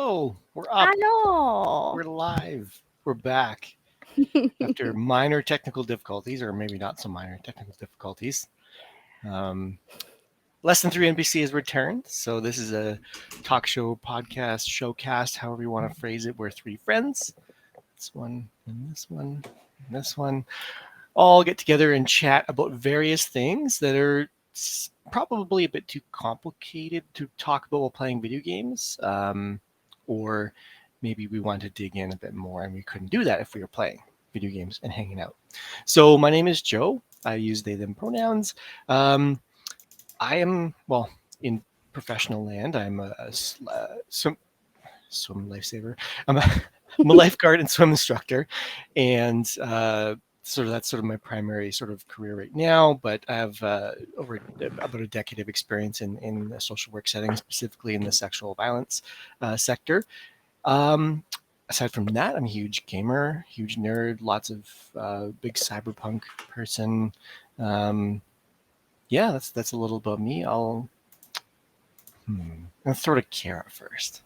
Hello, we're up. Hello. We're live. We're back after minor technical difficulties, or maybe not so minor technical difficulties. LessThan3NPC has returned. So this is a talk show, podcast, showcast, however you want to phrase it. We're three friends. This one and this one and this one all get together and chat about various things that are probably a bit too complicated to talk about while playing video games. Or maybe we want to dig in a bit more and we couldn't do that if we were playing video games and hanging out. So my name is Joe. I use they, them pronouns. I am, well, in professional land, I'm a swim lifesaver. I'm a lifeguard and swim instructor. And that's sort of my primary sort of career right now, but I have over about a decade of experience in the social work setting, specifically in the sexual violence sector. Aside from that, I'm a huge gamer, huge nerd, lots of big cyberpunk person. Yeah, that's a little about me. I'll throw to Kara first.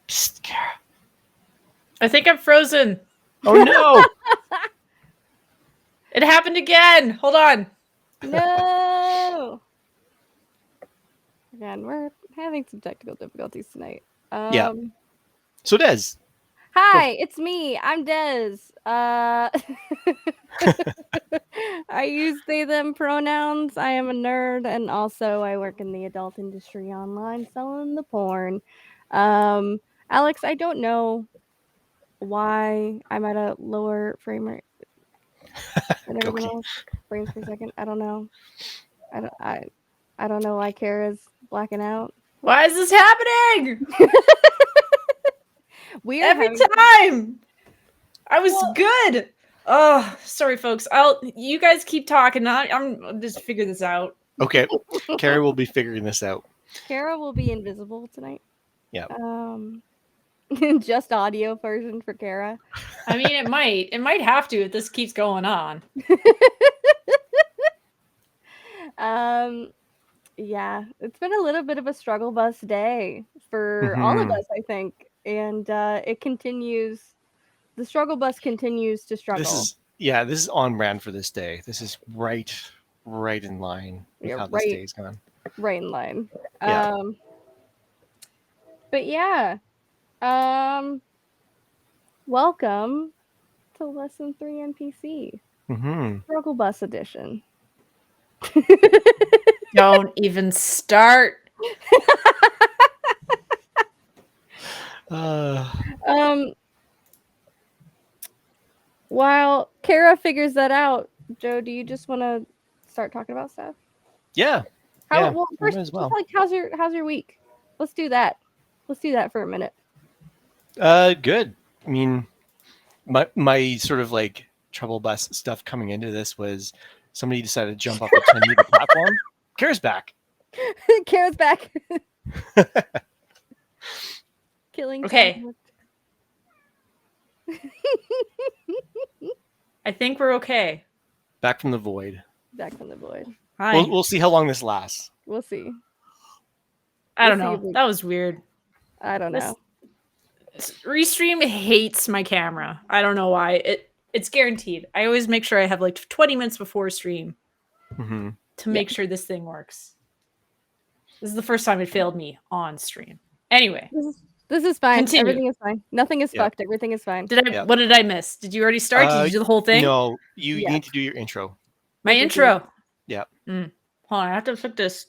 Psst, Kara. I think I'm frozen. Oh no! It happened again. Hold on. No. Again, we're having some technical difficulties tonight. Yeah. So Des. Hi, it's me. I'm Des. I use they, them pronouns. I am a nerd, and also I work in the adult industry online selling the porn. Alex, I don't know why I'm at a lower frame rate than everyone else. Frames per second. I don't know. I don't know why Kara's blacking out. Why is this happening? Every time. I was good. Oh, sorry, folks. You guys keep talking. I'll just figure this out. Okay, Kara will be figuring this out. Kara will be invisible tonight. Yeah. Just audio version for Kara. I mean, it might have to if this keeps going on. Yeah, it's been a little bit of a struggle bus day for all of us, I think, and it continues. The struggle bus continues to struggle. This is on brand for this day. This is right in line with how this day's gone. Right in line. Yeah. But yeah. Welcome to LessThan3NPC. Struggle Bus Edition. Don't even start. While Kara figures that out, Joe, do you just want to start talking about stuff? Yeah. Well, first, just like how's your week? Let's do that. Let's do that for a minute. Good. I mean, my sort of like trouble bus stuff coming into this was somebody decided to jump off the 10-meter platform. Kara's back. Kara's back. Killing. Okay. I think we're okay. Back from the void. Back from the void. Hi. We'll see how long this lasts. We'll see. I don't know. That was weird. I don't know. Restream hates my camera. I don't know why. It's guaranteed. I always make sure I have like 20 minutes before stream to make sure this thing works. This is the first time it failed me on stream. Anyway. This is fine. Continue. Everything is fine. Nothing is fucked. Everything is fine. What did I miss? Did you already start? Did you do the whole thing? No, you need to do your intro. My intro? Yeah. Hold on, I have to put this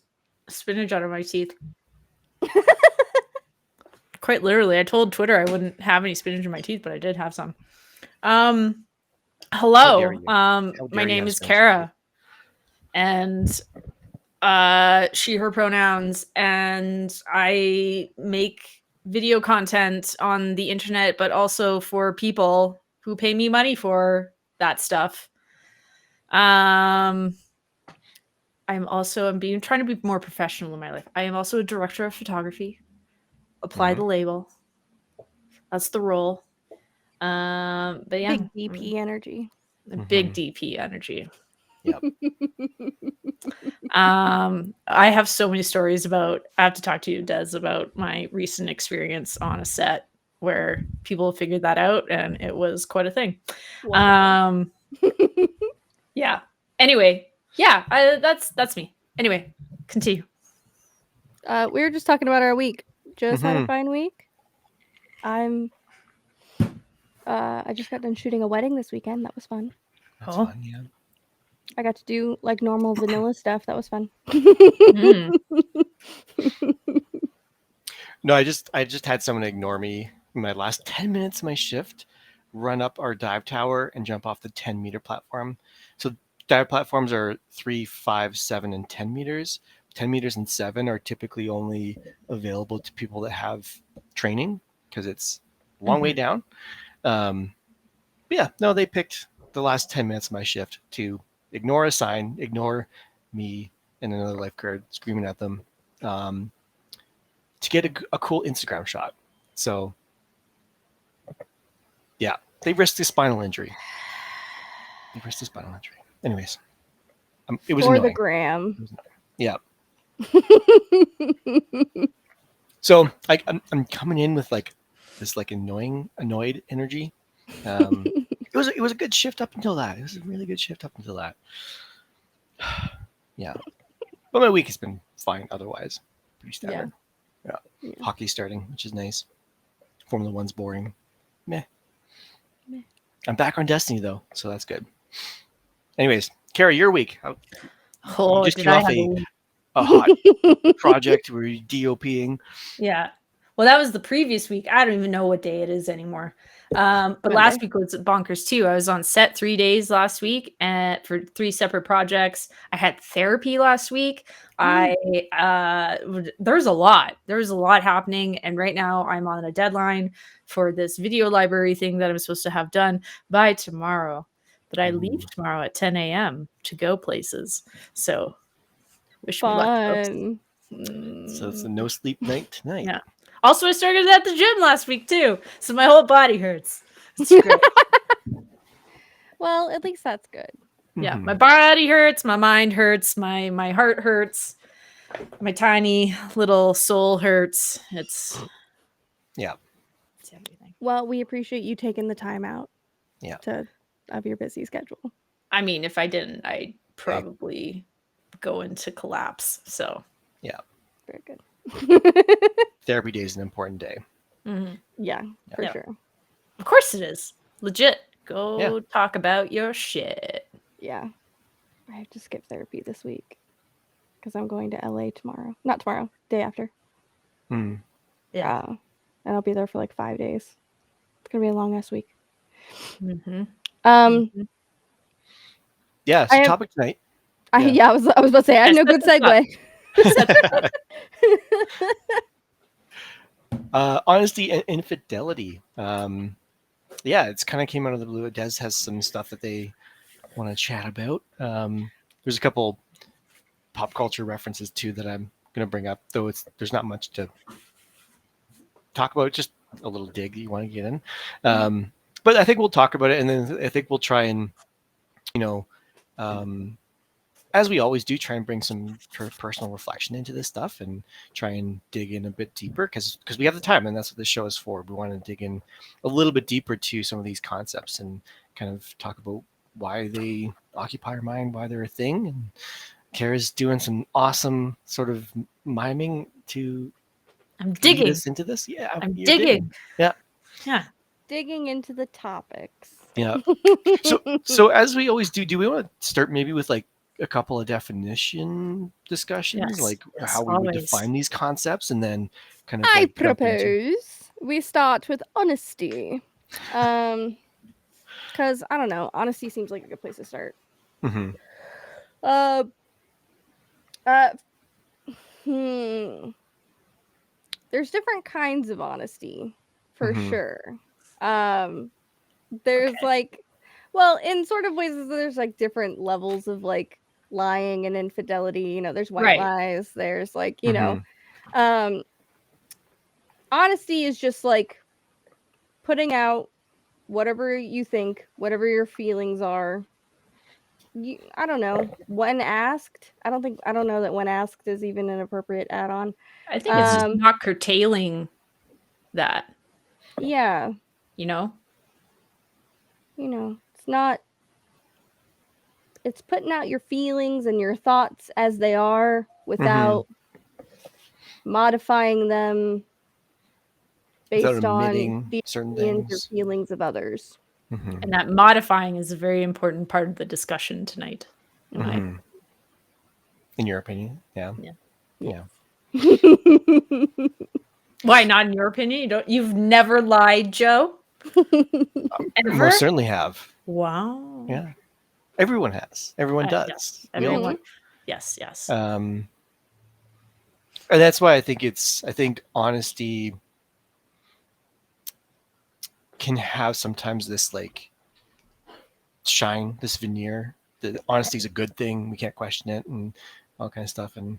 spinach out of my teeth. Quite literally, I told Twitter I wouldn't have any spinach in my teeth, but I did have some. Hello. My name is Kara. And she, her pronouns, and I make video content on the internet, but also for people who pay me money for that stuff. I'm trying to be more professional in my life. I am also a director of photography. Apply the label. That's the role. But yeah. Big DP energy. Big DP energy. Yep. I have so many stories about. I have to talk to you, Des, about my recent experience on a set where people figured that out, and it was quite a thing. Wonderful. Yeah. Anyway, yeah, that's me. Anyway, continue. We were just talking about our week. Just had a Mhm. fine week. I just got done shooting a wedding this weekend. That was fun. That's Oh. fun. Yeah. I got to do like normal vanilla stuff. That was fun. Mm. No, I just had someone ignore me in my last 10 minutes of my shift, run up our dive tower and jump off the 10-meter platform. So dive platforms are 3, 5, 7, and 10 meters. 10 meters and 7 are typically only available to people that have training because it's a long way down. Yeah, no, they picked the last 10 minutes of my shift to ignore a sign, ignore me and another lifeguard screaming at them, to get a cool Instagram shot. So, yeah, they risked a spinal injury. Anyways, it was For annoying. the gram. Yeah. So I'm coming in with like this like annoyed energy. It was a good shift up until that. It was a really good shift up until that. Yeah, but my week has been fine otherwise. Pretty standard. Yeah. Hockey starting, which is nice. Formula One's boring. Meh. I'm back on Destiny though, so that's good. Anyways, Carrie, your week. You just Did came I off have a hot project where you're DOPing. Yeah. Well, that was the previous week. I don't even know what day it is anymore. But last week was bonkers too. I was on set 3 days last week and for 3 separate projects. I had therapy last week. There's a lot. There's a lot happening. And right now I'm on a deadline for this video library thing that I'm supposed to have done by tomorrow. But I leave tomorrow at 10 a.m. to go places. So wish me luck, folks. So it's a no sleep night tonight. Yeah. Also, I started at the gym last week too, so my whole body hurts. It's great. Well, at least that's good. Yeah, my body hurts, my mind hurts, my heart hurts, my tiny little soul hurts. It's everything. Well, we appreciate you taking the time out. Yeah. Of your busy schedule. I mean, if I didn't, I'd probably go into collapse. So yeah, very good. Therapy day is an important day. Yeah, for sure. Of course it is. Legit. Go talk about your shit. Yeah. I have to skip therapy this week because I'm going to LA tomorrow. Not tomorrow, day after. Yeah. And I'll be there for like 5 days. It's going to be a long ass week. Yeah, so topic tonight. I was about to say, I have no good segue. Honesty and infidelity. Yeah, it's kind of came out of the blue. Des has some stuff that they want to chat about. There's a couple pop culture references too that I'm going to bring up, though there's not much to talk about. Just a little dig that you want to get in. But I think we'll talk about it, and then I think we'll try and, as we always do, try and bring some personal reflection into this stuff and try and dig in a bit deeper because we have the time, and that's what this show is for. We want to dig in a little bit deeper to some of these concepts and kind of talk about why they occupy our mind, why they're a thing. And Kara's doing some awesome sort of miming to lead us into this. Yeah, I'm digging. Yeah. Digging into the topics. Yeah. So as we always do we want to start maybe with like a couple of definition discussions, like how we would define these concepts, and then kind of I propose we start with honesty. Because I don't know, honesty seems like a good place to start. There's different kinds of honesty, for sure. There's like, well, in sort of ways, there's like different levels of like lying and infidelity. There's white lies. There's like, honesty is just like putting out whatever you think, whatever your feelings are, I don't know. When asked, I don't know that when asked is even an appropriate add-on. I think it's just not curtailing that. Yeah. You know? It's not. It's putting out your feelings and your thoughts as they are without modifying them based on the opinions or feelings of others. And that modifying is a very important part of the discussion tonight. In your opinion? Yeah. Why not in your opinion? You've never lied, Joe? Ever? Most certainly have. Wow. Yeah. Everyone has. Everyone does. Yes. Everyone. Yes. And that's why I think honesty can have sometimes this like shine, this veneer. That honesty is a good thing. We can't question it and all kind of stuff. And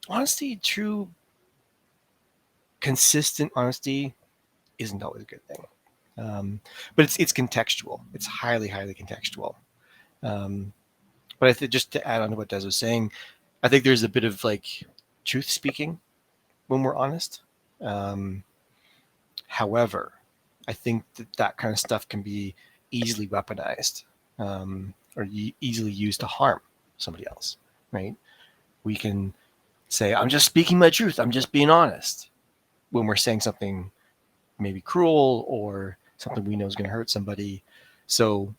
honesty, true, consistent honesty isn't always a good thing. But it's contextual. It's highly contextual. But I think just to add on to what Des was saying, I think there's a bit of like truth speaking when we're honest. However, I think that kind of stuff can be easily weaponized or easily used to harm somebody else, right? We can say, I'm just speaking my truth. I'm just being honest when we're saying something maybe cruel or something we know is going to hurt somebody. So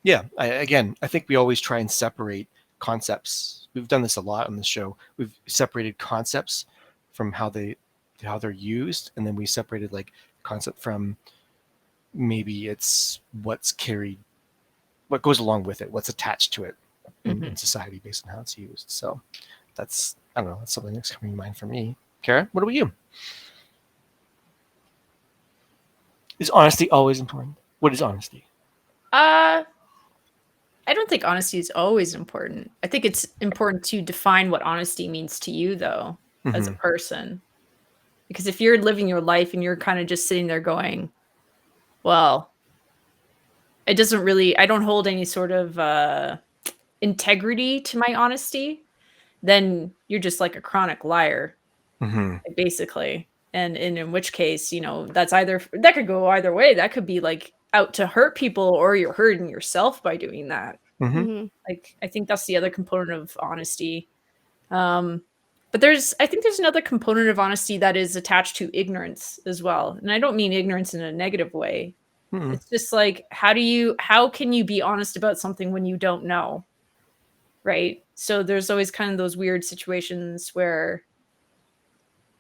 yeah, I think we always try and separate concepts. We've done this a lot on the show. We've separated concepts from how they're used, and then we separated like concept from maybe it's what's carried, what goes along with it, what's attached to it in society based on how it's used. So that's, I don't know, that's something that's coming to mind for me. Kara, what about you? Is honesty always important? What is honesty? I don't think honesty is always important. I think it's important to define what honesty means to you, though, as a person. Because if you're living your life and you're kind of just sitting there going, well, it doesn't really, I don't hold any sort of integrity to my honesty, then you're just like a chronic liar, basically. And in which case, that could go either way. That could be like out to hurt people, or you're hurting yourself by doing that. Like, I think that's the other component of honesty. But I think there's another component of honesty that is attached to ignorance as well. And I don't mean ignorance in a negative way. It's just like, how can you be honest about something when you don't know? Right. So there's always kind of those weird situations where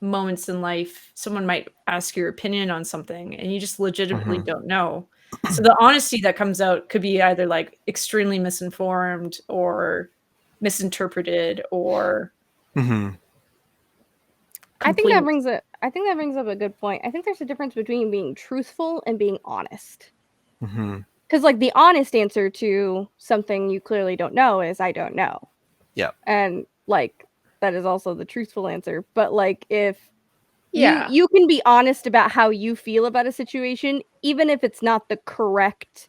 moments in life, someone might ask your opinion on something and you just legitimately don't know. So the honesty that comes out could be either like extremely misinformed or misinterpreted or I think that brings up a good point. I think there's a difference between being truthful and being honest. Because like the honest answer to something you clearly don't know is I don't know. Yeah. And like that is also the truthful answer. But like if you can be honest about how you feel about a situation, even if it's not the correct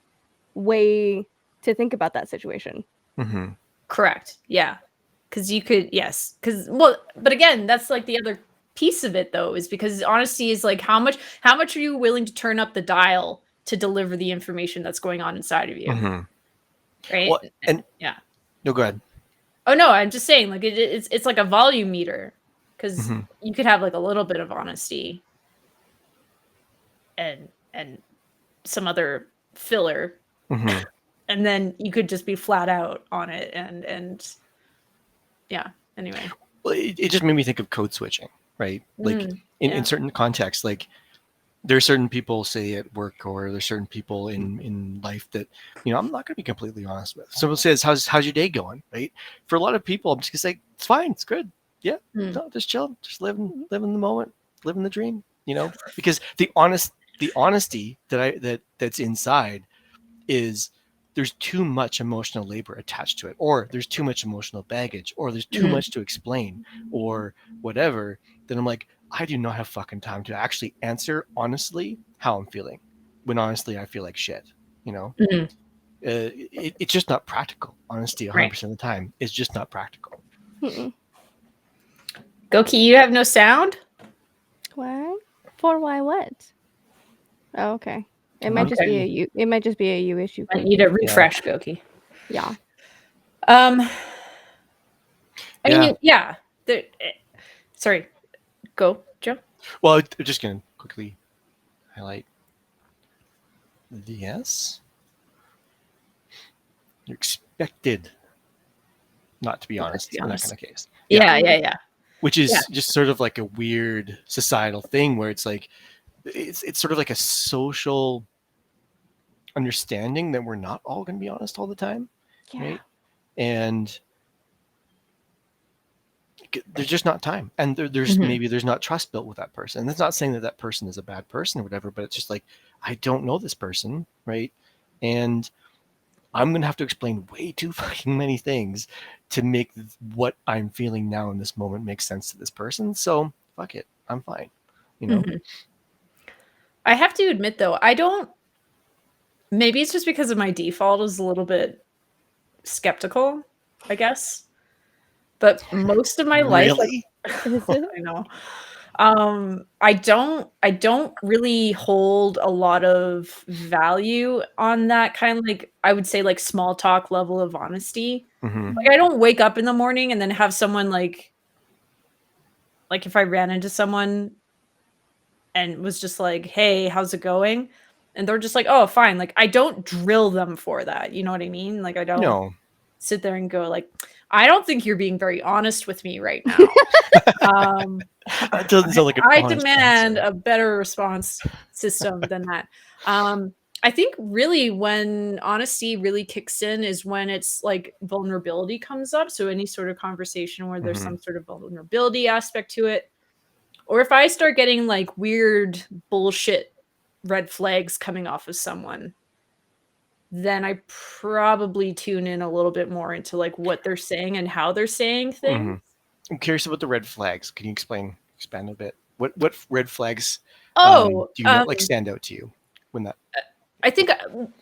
way to think about that situation. Correct. Yeah. Because you could, yes. But again, that's like the other piece of it though, is because honesty is like how much are you willing to turn up the dial to deliver the information that's going on inside of you? Right. Well, and yeah. No, go ahead. Oh no, I'm just saying, like it's like a volume meter, because you could have like a little bit of honesty and some other filler, and then you could just be flat out on it, and yeah. Anyway, well, it just made me think of code switching, right? Like in certain contexts, like there are certain people, say at work, or there's certain people in life that, I'm not going to be completely honest with. Someone says, how's your day going? Right? For a lot of people, I'm just going to say, it's fine. It's good. Yeah. No, just chill. Just living the moment, living the dream, because the honesty that's inside is there's too much emotional labor attached to it, or there's too much emotional baggage, or there's too much to explain, or whatever. Then I'm like, I do not have fucking time to actually answer honestly how I'm feeling, when honestly I feel like shit, it's just not practical. Honesty, 100% of the time, is just not practical. Goki, you have no sound? What? For why what? Oh, okay. It might just be a you. It might just be a you issue. I need a refresh, Goki. Yeah. I mean, yeah. Sorry, go, Joe. Well, I'm just gonna quickly highlight the yes. You're expected not to be honest in that kind of case. Yeah. Which is just sort of like a weird societal thing where it's like it's sort of like a social understanding that we're not all going to be honest all the time, right? And there's just not time, and there's maybe there's not trust built with that person. And that's not saying that that person is a bad person or whatever, but it's just like, I don't know this person, right? And I'm going to have to explain way too fucking many things to make what I'm feeling now in this moment make sense to this person. So fuck it, I'm fine, you know. I have to admit though, I don't, maybe it's just because of my default is a little bit skeptical, I guess. But most of my life, I know. I don't really hold a lot of value on that kind of, like, I would say, like, small talk level of honesty. Like, I don't wake up in the morning and then have someone like if I ran into someone and was just like, "Hey, how's it going?" And they're just like, "Oh, fine." Like, I don't drill them for that. You know what I mean? Like, I don't sit there and go like, "I don't think you're being very honest with me right now." That doesn't sound like an I honest demand answer. a better response system than that. I think really when honesty really kicks in is when it's like vulnerability comes up. So any sort of conversation where there's some sort of vulnerability aspect to it, or if I start getting like weird bullshit red flags coming off of someone, then I probably tune in a little bit more into like what they're saying and how they're saying things. I'm curious about the red flags. Can you expand a bit? What red flags do you know, like, stand out to you when that? I think,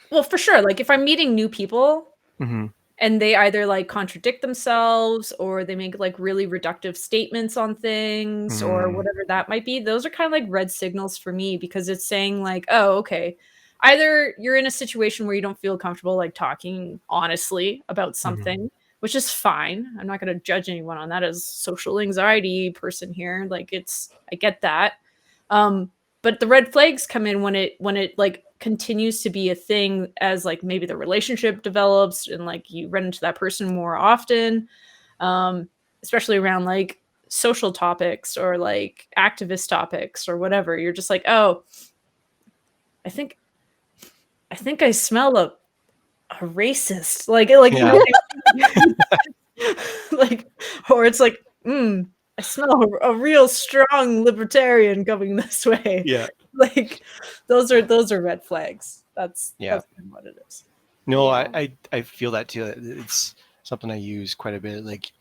well, for sure. Like if I'm meeting new people and they either like contradict themselves or they make like really reductive statements on things or whatever that might be, those are kind of like red signals for me, because it's saying like, oh, okay, either you're in a situation where you don't feel comfortable like talking honestly about something, which is fine. I'm not going to judge anyone on that as social anxiety person here. Like I get that. But the red flags come in when it like continues to be a thing as like maybe the relationship develops and like you run into that person more often, especially around like social topics or like activist topics or whatever. You're just like, oh, I think I smell a racist, like like, or it's like, I smell a real strong libertarian coming this way. Yeah. Like those are red flags. That's what it is. No, I feel that too. It's something I use quite a bit, like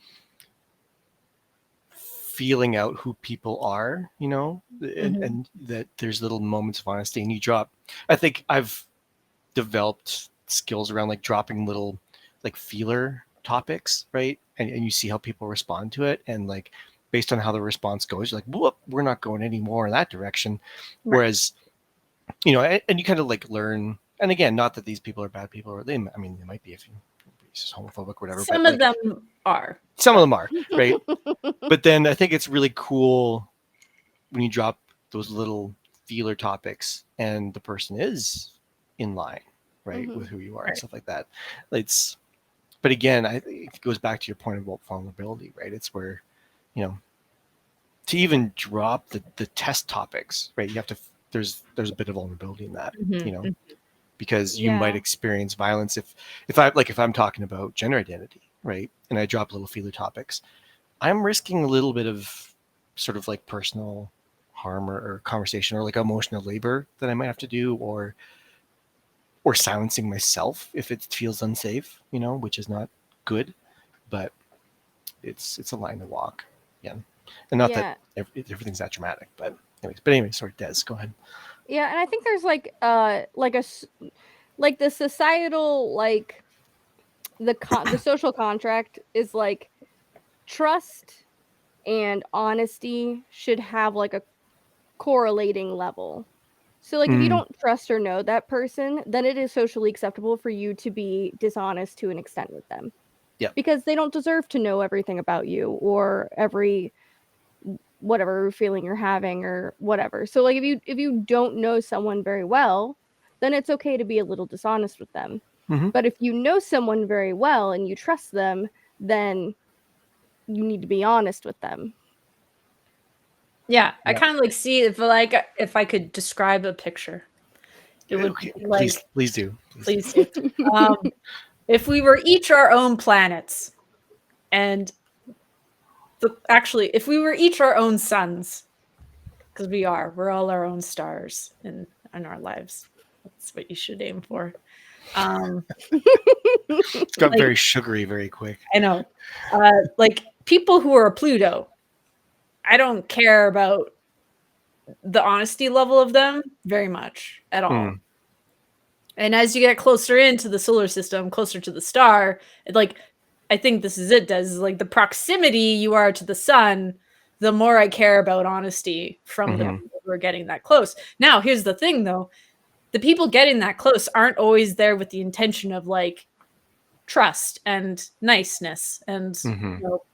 feeling out who people are, you know, and that there's little moments of honesty and you drop. I think I've developed skills around like dropping little like feeler topics, right? And you see how people respond to it, and like based on how the response goes, you're like, whoop, we're not going any more in that direction. Right. Whereas, you know, and you kind of like learn, and again, not that these people are bad people, or they might be if you're homophobic or whatever. Some of them are. Some of them are, right? But then I think it's really cool when you drop those little feeler topics and the person is in line, right, with who you are and stuff like that. But again, I think it goes back to your point about vulnerability, right? It's where, you know, to even drop the test topics, right? You have to, there's a bit of vulnerability in that, you know, because you might experience violence if I'm talking about gender identity, right? And I drop little feeler topics, I'm risking a little bit of sort of like personal harm or conversation or like emotional labor that I might have to do, or silencing myself if it feels unsafe, you know, which is not good, but it's a line to walk. Yeah. And not that everything's that dramatic, but anyways, sorry, Des, go ahead. Yeah. And I think there's like like the societal, like the social contract is like trust and honesty should have like a correlating level. So like if you don't trust or know that person, then it is socially acceptable for you to be dishonest to an extent with them. Yeah. Because they don't deserve to know everything about you or every whatever feeling you're having or whatever. So like if you don't know someone very well, then it's okay to be a little dishonest with them. But if you know someone very well and you trust them, then you need to be honest with them. Yeah, I kind of like see if I could describe a picture, it would be like please do. Please do. If we were each our own planets, and actually, if we were each our own suns, because we're all our own stars in our lives. That's what you should aim for. It's got very sugary very quick. I know. Like people who are Pluto, I don't care about the honesty level of them very much at all. And as you get closer into the solar system, closer to the star, I think this is it, Des, like the proximity you are to the sun, the more I care about honesty from the people who are getting that close. Now, here's the thing though. The people getting that close aren't always there with the intention of like trust and niceness and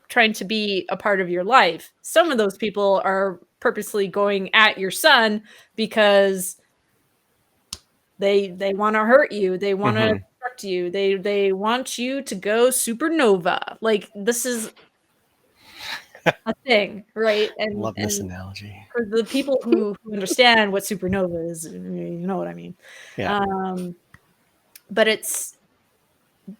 trying to be a part of your life. Some of those people are purposely going at your sun because they want to hurt you. They want to destruct you. They want you to go supernova. Like this is a thing, right? And love this analogy. For the people who understand what supernova is, you know what I mean. Yeah. But it's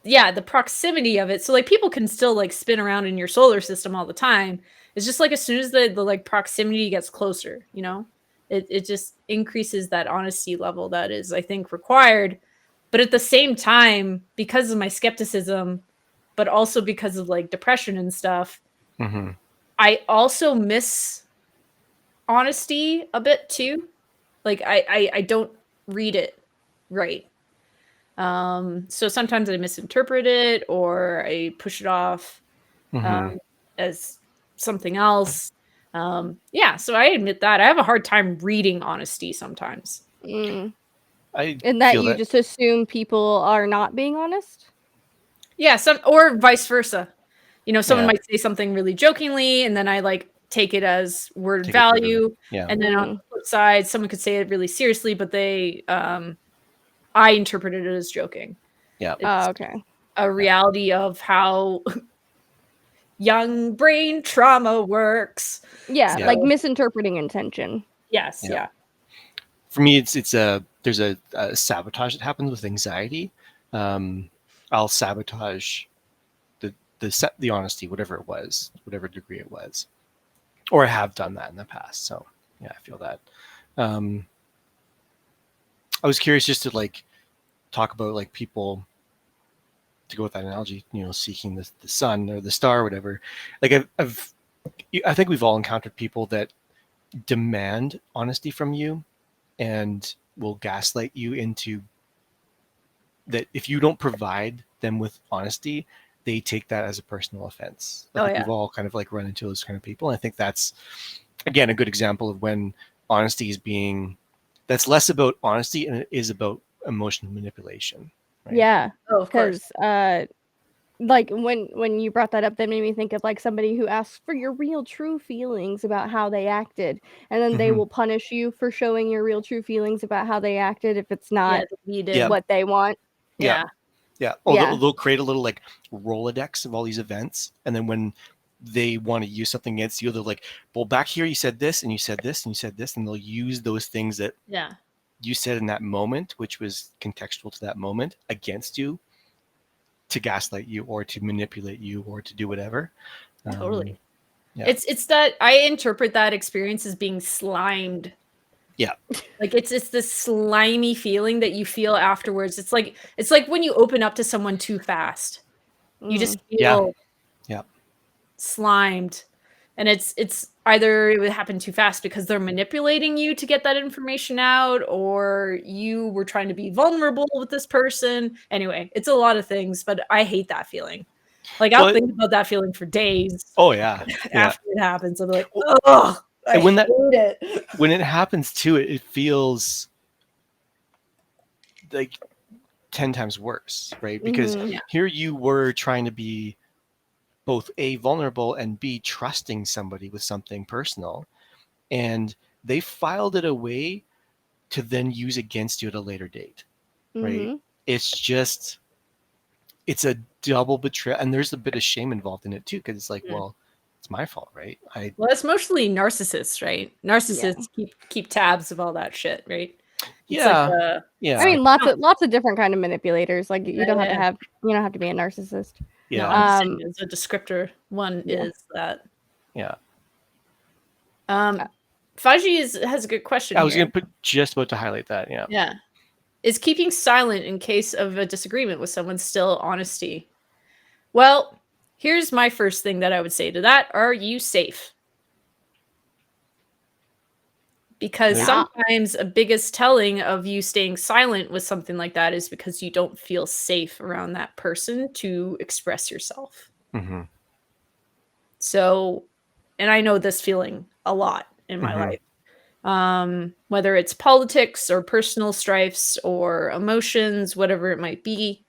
the proximity of it. So like people can still like spin around in your solar system all the time. It's just like as soon as the like proximity gets closer, you know, it just increases that honesty level that is, I think, required. But at the same time, because of my skepticism, but also because of like depression and stuff, I also miss honesty a bit too. Like I don't read it right. So sometimes I misinterpret it or I push it off as something else. So I admit that I have a hard time reading honesty sometimes. And that you just assume people are not being honest? Yeah, or vice versa. You know, someone might say something really jokingly and then I like take it as word value. And then on the flip side, someone could say it really seriously, but I interpreted it as joking. Yeah. Okay. A reality of how young brain trauma works. Yeah, like misinterpreting intention. Yes. Yeah. For me, there's a sabotage that happens with anxiety. I'll sabotage the honesty, whatever it was, whatever degree it was, or I have done that in the past. So yeah, I feel that. I was curious just to like talk about like people, to go with that analogy, you know, seeking the sun or the star or whatever. Like I think we've all encountered people that demand honesty from you and will gaslight you into that. If you don't provide them with honesty, they take that as a personal offense. We've all kind of like run into those kind of people. And I think that's, again, a good example of when honesty is that's less about honesty and it is about emotional manipulation. Right? Yeah. Because like when you brought that up, that made me think of like somebody who asks for your real true feelings about how they acted, and then they will punish you for showing your real true feelings about how they acted if it's not what they want. Yeah. They'll create a little like Rolodex of all these events, and then when they want to use something against you, they're like, well, back here you said this and you said this and you said this, and they'll use those things that you said in that moment, which was contextual to that moment, against you to gaslight you or to manipulate you or to do whatever. Totally. It's that I interpret that experience as being slimed. Yeah. Like it's this slimy feeling that you feel afterwards. It's like when you open up to someone too fast. You just feel slimed. And it's either it would happen too fast because they're manipulating you to get that information out, or you were trying to be vulnerable with this person. Anyway, it's a lot of things, but I hate that feeling. Like, I'll think about that feeling for days. Oh yeah. After it happens, I'll be like, oh, I hate it. When it happens too, it feels like 10 times worse, right? Because here you were trying to be both A, vulnerable, and B, trusting somebody with something personal. And they filed it away to then use against you at a later date, right? It's a double betrayal. And there's a bit of shame involved in it too, because it's like, well, it's my fault, right? Well, it's mostly narcissists, right? Narcissists keep tabs of all that shit, right? It's I mean, lots of different kind of manipulators. Like, you don't have to be a narcissist. Yeah. No, I'm saying as a descriptor, one is that. Yeah. Faji has a good question. I was just about to highlight that. Yeah. Yeah. Is keeping silent in case of a disagreement with someone still honesty? Well, here's my first thing that I would say to that. Are you safe? Because sometimes a biggest telling of you staying silent with something like that is because you don't feel safe around that person to express yourself. So, and I know this feeling a lot in my life, whether it's politics or personal strifes or emotions, whatever it might be.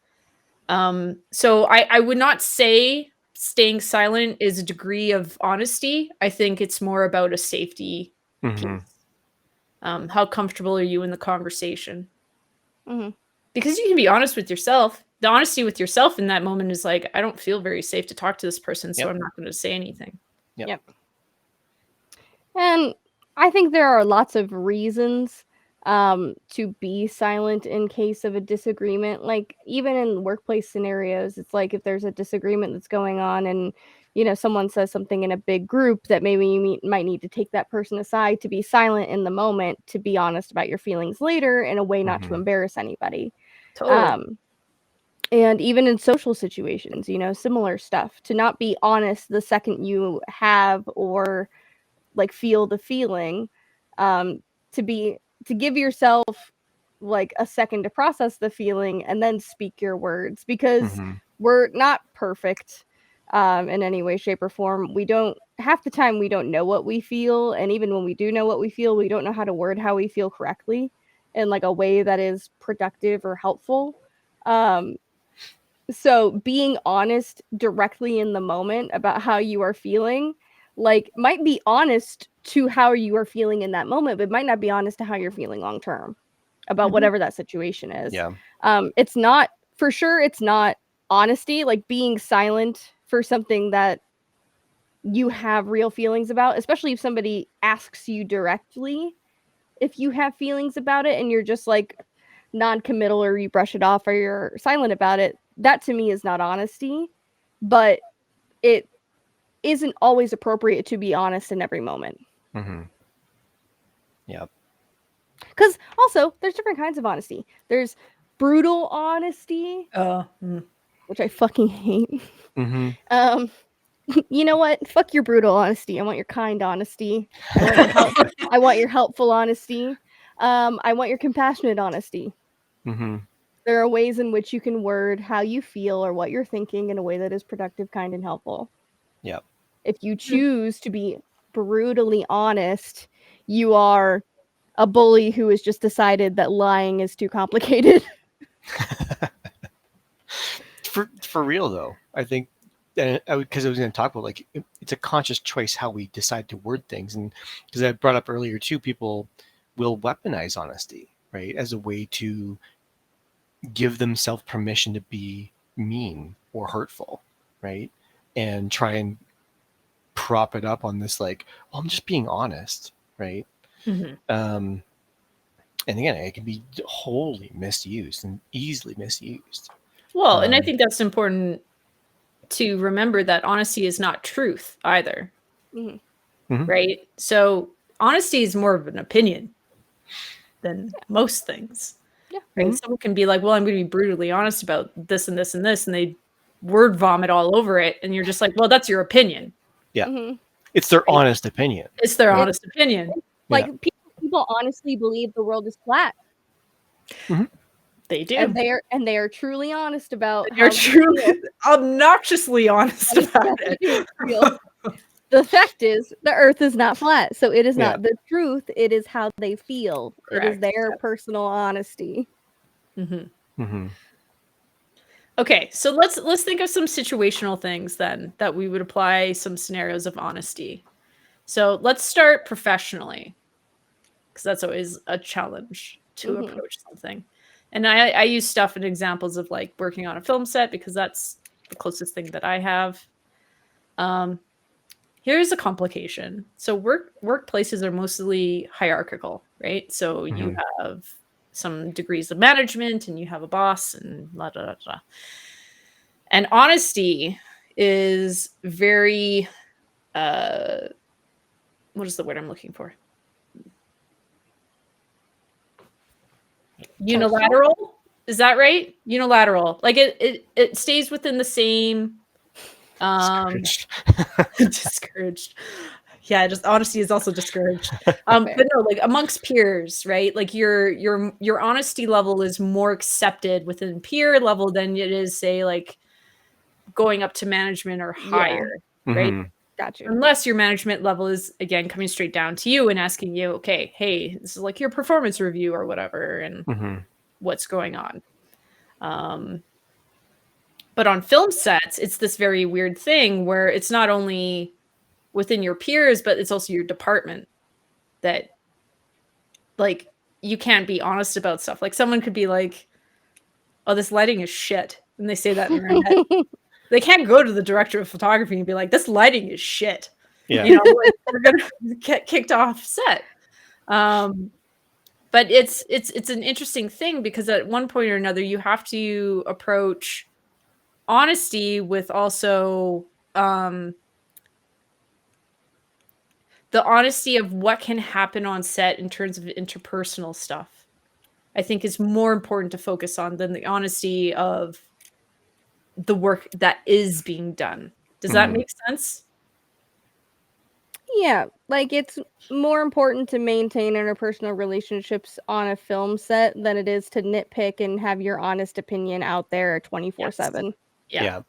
So I would not say staying silent is a degree of honesty. I think it's more about a safety piece. How comfortable are you in the conversation? Because you can be honest with yourself. The honesty with yourself in that moment is like, I don't feel very safe to talk to this person, so I'm not going to say anything. Yep. And I think there are lots of reasons to be silent in case of a disagreement. Like, even in workplace scenarios, it's like if there's a disagreement that's going on and someone says something in a big group that maybe you might need to take that person aside to be silent in the moment, to be honest about your feelings later in a way not to embarrass anybody. Totally. And even in social situations, similar stuff, to not be honest the second you have or like feel the feeling, to give yourself like a second to process the feeling and then speak your words, because we're not perfect in any way, shape, or form. Half the time we don't know what we feel, and even when we do know what we feel, we don't know how to word how we feel correctly in like a way that is productive or helpful. So being honest directly in the moment about how you are feeling, like, might be honest to how you are feeling in that moment, but might not be honest to how you're feeling long term about whatever that situation is. It's not, for sure, it's not honesty, like being silent for something that you have real feelings about, especially if somebody asks you directly if you have feelings about it and you're just like non-committal, or you brush it off, or you're silent about it. That to me is not honesty, but it isn't always appropriate to be honest in every moment. Yep. Because also, there's different kinds of honesty. There's brutal honesty, which I fucking hate. You know what? Fuck your brutal honesty. I want your kind honesty. I want your helpful honesty. I want your compassionate honesty. There are ways in which you can word how you feel or what you're thinking in a way that is productive, kind, and helpful. Yep. If you choose to be brutally honest, you are a bully who has just decided that lying is too complicated. For real though, I think, because I was going to talk about, like, it's a conscious choice how we decide to word things, and because I brought up earlier too, people will weaponize honesty, right, as a way to give themselves permission to be mean or hurtful, right, and try and prop it up on this like, well, I'm just being honest, right? And again, it can be wholly misused and easily misused. Well, and I think that's important to remember, that honesty is not truth either. Right? So honesty is more of an opinion than most things. Right? Someone can be like, well, I'm going to be brutally honest about this and this and this, and they word vomit all over it, and you're just like, well, that's your opinion. It's their honest opinion. It's their honest opinion. Like people honestly believe the world is flat. Mm-hmm. They do, and they are truly honest about. They're truly obnoxiously honest about it. The fact is, the Earth is not flat, so it is not the truth. It is how they feel. Correct. It is their personal honesty. Mm-hmm. Mm-hmm. Okay, so let's think of some situational things then that we would apply some scenarios of honesty. So let's start professionally, because that's always a challenge to approach something. And I use stuff and examples of like working on a film set because that's the closest thing that I have. Here's a complication. So workplaces are mostly hierarchical, right? So you have some degrees of management and you have a boss and blah, blah, blah, blah. And honesty is very, what is the word I'm looking for? Unilateral? Is that right? Unilateral. Like it stays within the same discouraged. Yeah, just honesty is also discouraged. But no, like amongst peers, right? Like your honesty level is more accepted within peer level than it is, say, like going up to management or higher, right? Gotcha. Unless your management level is again coming straight down to you and asking you, okay, hey, this is like your performance review or whatever, and what's going on. But on film sets, it's this very weird thing where it's not only within your peers, but it's also your department that, like, you can't be honest about stuff. Like, someone could be like, oh, this lighting is shit. And they say that in their head. They can't go to the director of photography and be like, this lighting is shit. Yeah. You know, like, we're going to get kicked off set. But it's an interesting thing because at one point or another, you have to approach honesty with also the honesty of what can happen on set in terms of interpersonal stuff. I think is more important to focus on than the honesty of the work that is being done. Does that make sense? Yeah, like it's more important to maintain interpersonal relationships on a film set than it is to nitpick and have your honest opinion out there 24/7. Yeah.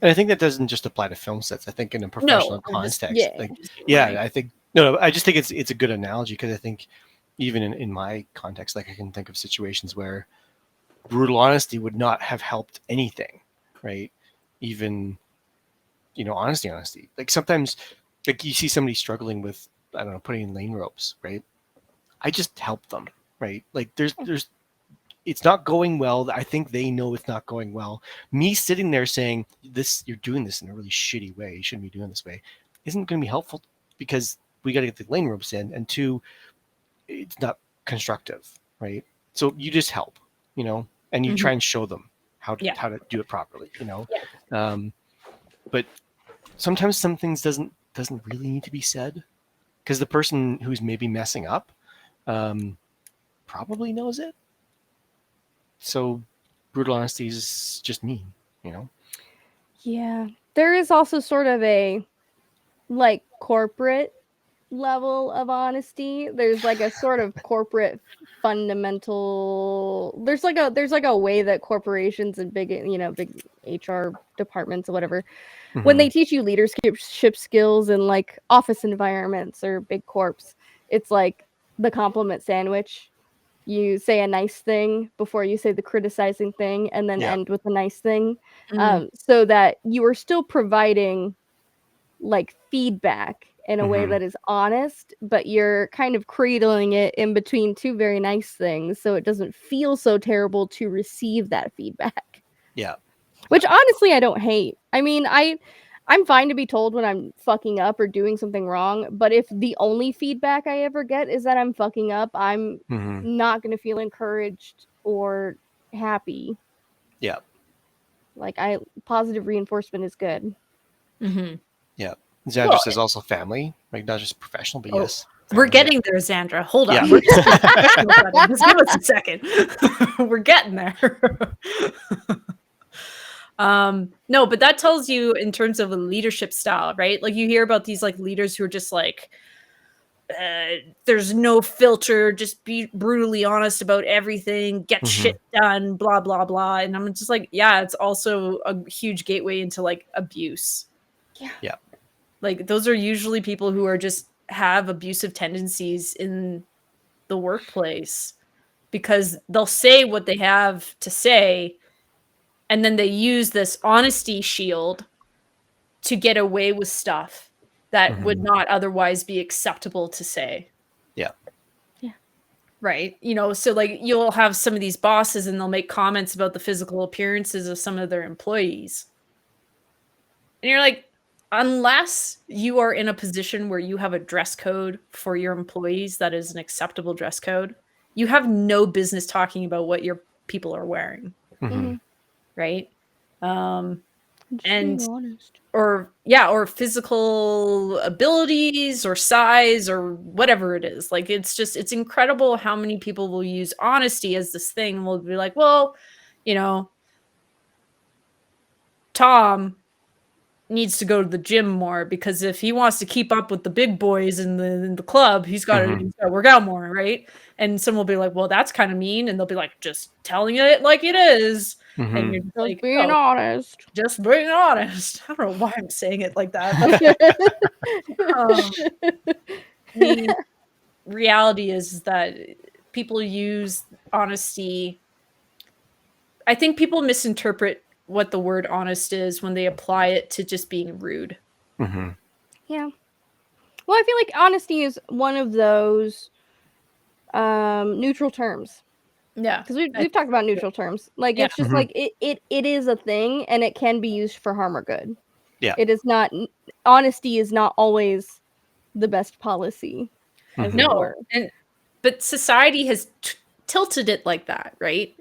And I think that doesn't just apply to film sets. I think in a professional context, I think I just think it's a good analogy because I think even in my context, like I can think of situations where brutal honesty would not have helped anything, right? Even, honesty. Like sometimes, like you see somebody struggling with, I don't know, putting in lane ropes, right? I just help them, right? Like there's it's not going well. I think they know it's not going well. Me sitting there saying you're doing this in a really shitty way. You shouldn't be doing this way. Isn't going to be helpful because we got to get the lane ropes in, and two, it's not constructive, right? So you just help, and you try and show them how to do it properly, but sometimes some things doesn't really need to be said because the person who's maybe messing up probably knows it. So brutal honesty is just mean, Yeah. There is also sort of a like corporate level of honesty. There's like a sort of corporate fundamental there's like a way that corporations and big HR departments or whatever when they teach you leadership skills in like office environments or big corps, it's like the compliment sandwich. You say a nice thing before you say the criticizing thing and then end with a nice thing, so that you are still providing like feedback in a way that is honest, but you're kind of cradling it in between two very nice things so it doesn't feel so terrible to receive that feedback. Yeah. Which honestly I don't hate. I mean, I'm fine to be told when I'm fucking up or doing something wrong, but if the only feedback I ever get is that I'm fucking up, I'm not going to feel encouraged or happy. Yeah. Like positive reinforcement is good. Yeah. Xandra says also family, like not just professional, but yes. We're getting there, Xandra. Hold on. Just give us a second. We're getting there. No, but that tells you in terms of a leadership style, right? Like you hear about these like leaders who are just like, there's no filter, just be brutally honest about everything, get shit done, blah, blah, blah. And I'm just like, yeah, it's also a huge gateway into like abuse. Yeah. Like those are usually people who are just have abusive tendencies in the workplace because they'll say what they have to say and then they use this honesty shield to get away with stuff that would not otherwise be acceptable to say. Yeah. Right. You know, so like you'll have some of these bosses and they'll make comments about the physical appearances of some of their employees. And you're like, unless you are in a position where you have a dress code for your employees that is an acceptable dress code, you have no business talking about what your people are wearing. Right. And honest. or physical abilities or size or whatever it is. Like it's incredible how many people will use honesty as this thing. Will be like, well, you know, Tom needs to go to the gym more because if he wants to keep up with the big boys in the club, he's got to work out more, right? And someone will be like, well, that's kind of mean, and they'll be like, just telling it like it is. And you're just like, being honest. Just being honest. I don't know why I'm saying it like that. The reality is that people use honesty. I think people misinterpret what the word honest is when they apply it to just being rude. Yeah. Well, I feel like honesty is one of those neutral terms. Yeah. Because we've talked about neutral terms. Like, it's just like, it is a thing, and it can be used for harm or good. Yeah. It is not, honesty is not always the best policy. As it were. But society has tilted it like that, right?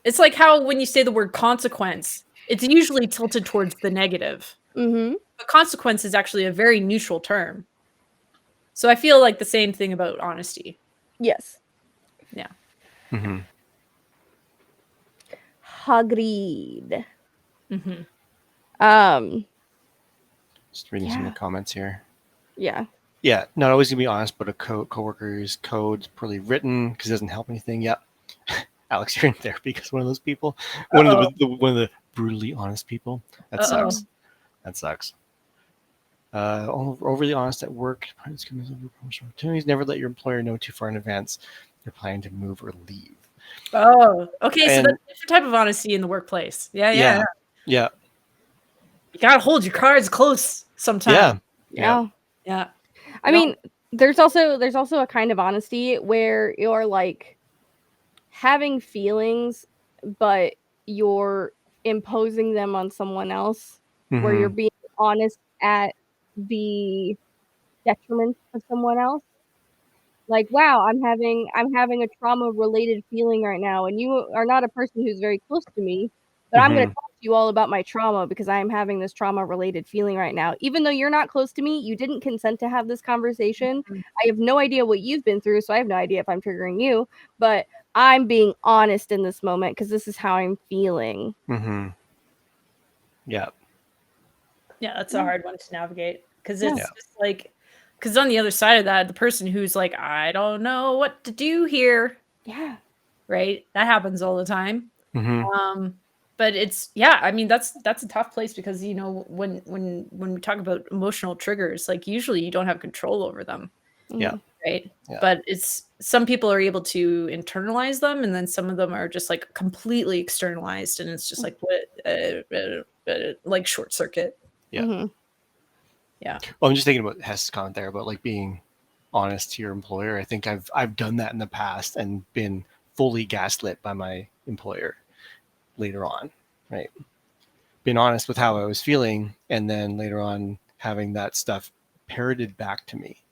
It's like how when you say the word consequence, it's usually tilted towards the negative. But consequence is actually a very neutral term. So I feel like the same thing about honesty. Yes. Yeah. Agreed. Just reading some of the comments here. Yeah. Yeah, not always gonna be honest, but a coworker's code's poorly written because it doesn't help anything. Yeah, Alex, you're in therapy because one of those people, one of the brutally honest people. That sucks. That sucks. Overly honest at work. Opportunities. Never let your employer know too far in advance you're planning to move or leave. Oh, okay. So that's a different type of honesty in the workplace. Yeah. You gotta hold your cards close sometimes. Yeah. I mean, there's also a kind of honesty where you're like having feelings, but you're imposing them on someone else, where you're being honest at the detriment of someone else. Like, wow, I'm having a trauma related feeling right now, and you are not a person who's very close to me, but I'm going to talk to you all about my trauma because I am having this trauma related feeling right now. Even though you're not close to me, you didn't consent to have this conversation. I have no idea what you've been through, so I have no idea if I'm triggering you, but I'm being honest in this moment because this is how I'm feeling. Yeah, that's a hard one to navigate because it's just like, because on the other side of that, the person who's like, I don't know what to do here. Yeah. Right. That happens all the time. But it's, I mean, that's a tough place because, you know, when we talk about emotional triggers, like usually you don't have control over them. Yeah. Right. Yeah. But it's, some people are able to internalize them, and then some of them are just like completely externalized, and it's just like like short circuit. Yeah. Yeah. Well, I'm just thinking about Hess's comment there about like being honest to your employer. I think I've done that in the past and been fully gaslit by my employer later on, right? Been honest with how I was feeling, and then later on having that stuff parroted back to me.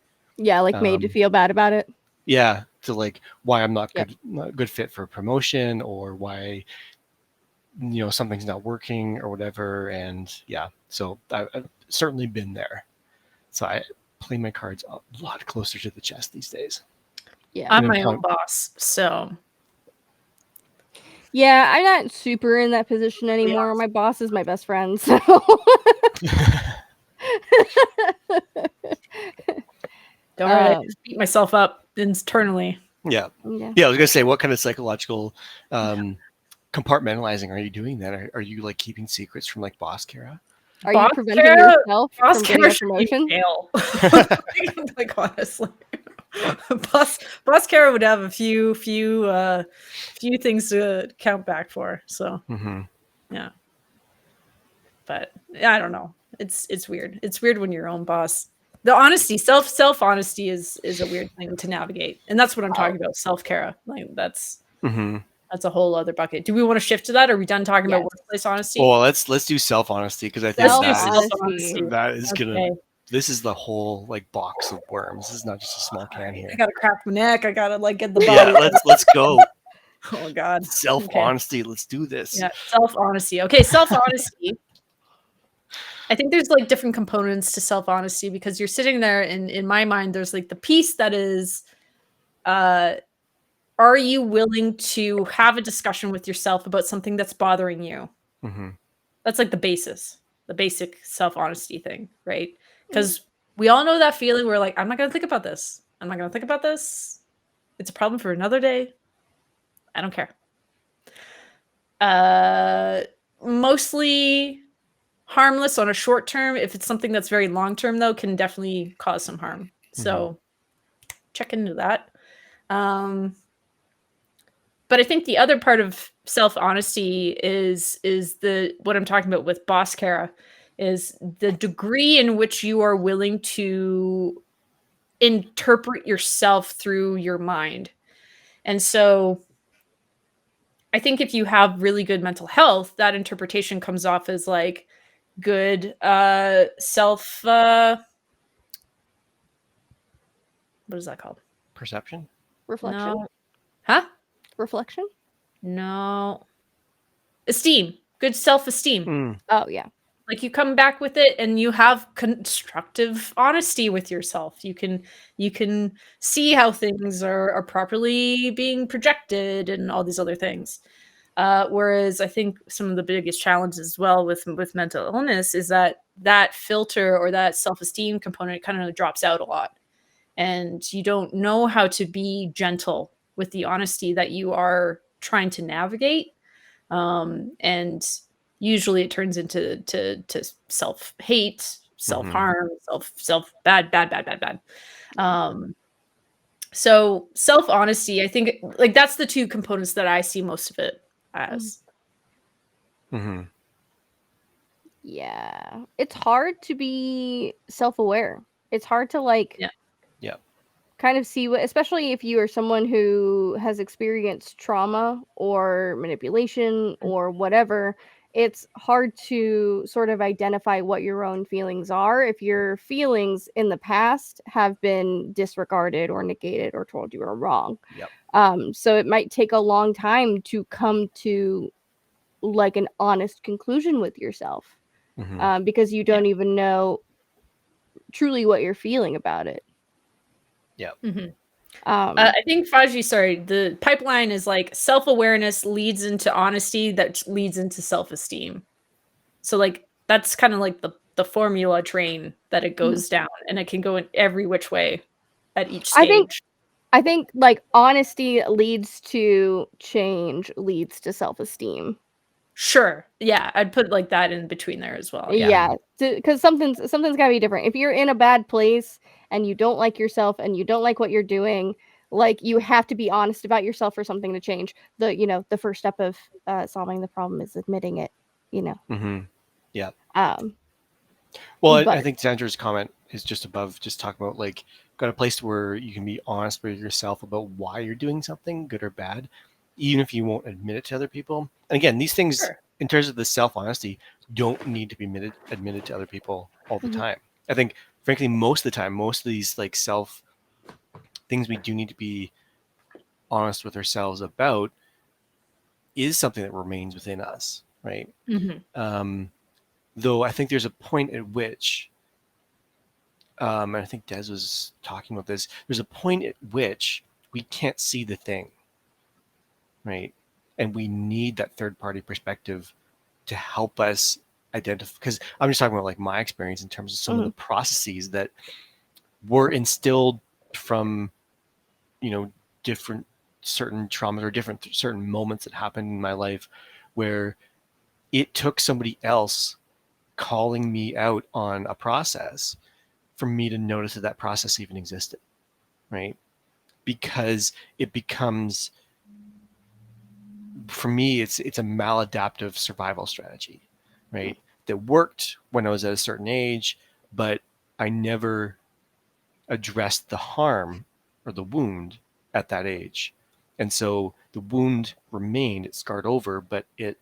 Yeah, like made you feel bad about it. Yeah, to like why I'm not good fit for a promotion, or why, you know, something's not working or whatever. And so I've certainly been there. So I play my cards a lot closer to the chest these days. Yeah, I'm my own boss, so Yeah, I'm not super in that position anymore. My boss is my best friend, so. Don't worry, I just beat myself up internally. Yeah. I was gonna say, what kind of psychological compartmentalizing are you doing then? Are you like keeping secrets from like boss Kara? Are you preventing yourself from getting a promotion? Like honestly, boss Kara would have a few things to count back for. So yeah, but I don't know. It's weird. It's weird when you're your own boss. The honesty, self honesty is a weird thing to navigate, and that's what I'm talking about. Self Kara, like that's a whole other bucket. Do we want to shift to that? Are we done talking about workplace honesty? Well, let's do self honesty because I think that is gonna. This is the whole like box of worms. This is not just a small can here. I gotta crack my neck. I gotta like get the body. Yeah, let's go. Oh God, self honesty. Let's do this. Yeah, self honesty. Okay, self honesty. I think there's like different components to self honesty because you're sitting there, and in my mind, there's like the piece that is, are you willing to have a discussion with yourself about something that's bothering you? That's like the basic self honesty thing, right? Because we all know that feeling where like, I'm not gonna think about this. I'm not gonna think about this. It's a problem for another day. I don't care. Mostly harmless on a short term. If it's something that's very long term, though, can definitely cause some harm. So check into that. But I think the other part of self honesty is the what I'm talking about with boss Kara is the degree in which you are willing to interpret yourself through your mind. And so I think if you have really good mental health, that interpretation comes off as like good self what is that called? Perception? Reflection? No. Huh? Reflection? No. Esteem. Good self-esteem. Oh yeah. Like you come back with it and you have constructive honesty with yourself. You can see how things are properly being projected and all these other things. Whereas I think some of the biggest challenges as well with mental illness is that filter or that self-esteem component kind of drops out a lot. And you don't know how to be gentle with the honesty that you are trying to navigate. And usually it turns into self-hate, self-harm, self bad. So self-honesty, I think like that's the two components that I see most of it as. Yeah. It's hard to be self-aware. It's hard to like kind of see what, especially if you are someone who has experienced trauma or manipulation or whatever, it's hard to sort of identify what your own feelings are if your feelings in the past have been disregarded or negated or told you are wrong. So it might take a long time to come to like an honest conclusion with yourself because you don't even know truly what you're feeling about it. I think Faji, sorry, the pipeline is like self-awareness leads into honesty that leads into self-esteem. So like that's kind of like the formula train that it goes down, and it can go in every which way at each stage. I think like honesty leads to change, leads to self-esteem. Sure. Yeah, I'd put like that in between there as well. Yeah, because something's gotta be different. If you're in a bad place and you don't like yourself and you don't like what you're doing, like you have to be honest about yourself for something to change. The first step of solving the problem is admitting it. Yeah. Well, I think Sandra's comment is just above, just talking about like got a place where you can be honest with yourself about why you're doing something, good or bad, even if you won't admit it to other people. And again, these things in terms of the self-honesty don't need to be admitted to other people all the time. I think frankly most of the time, most of these like self things we do need to be honest with ourselves about is something that remains within us, right? Though I think there's a point at which and I think Des was talking about this, there's a point at which we can't see the thing, right? and we need that third party perspective to help us identify. Because I'm just talking about like my experience in terms of some of the processes that were instilled from, you know, different certain traumas or different certain moments that happened in my life where it took somebody else calling me out on a process for me to notice that that process even existed, right? Because it becomes, for me, it's a maladaptive survival strategy, right? That worked when I was at a certain age, but I never addressed the harm or the wound at that age. And so the wound remained, it scarred over, but it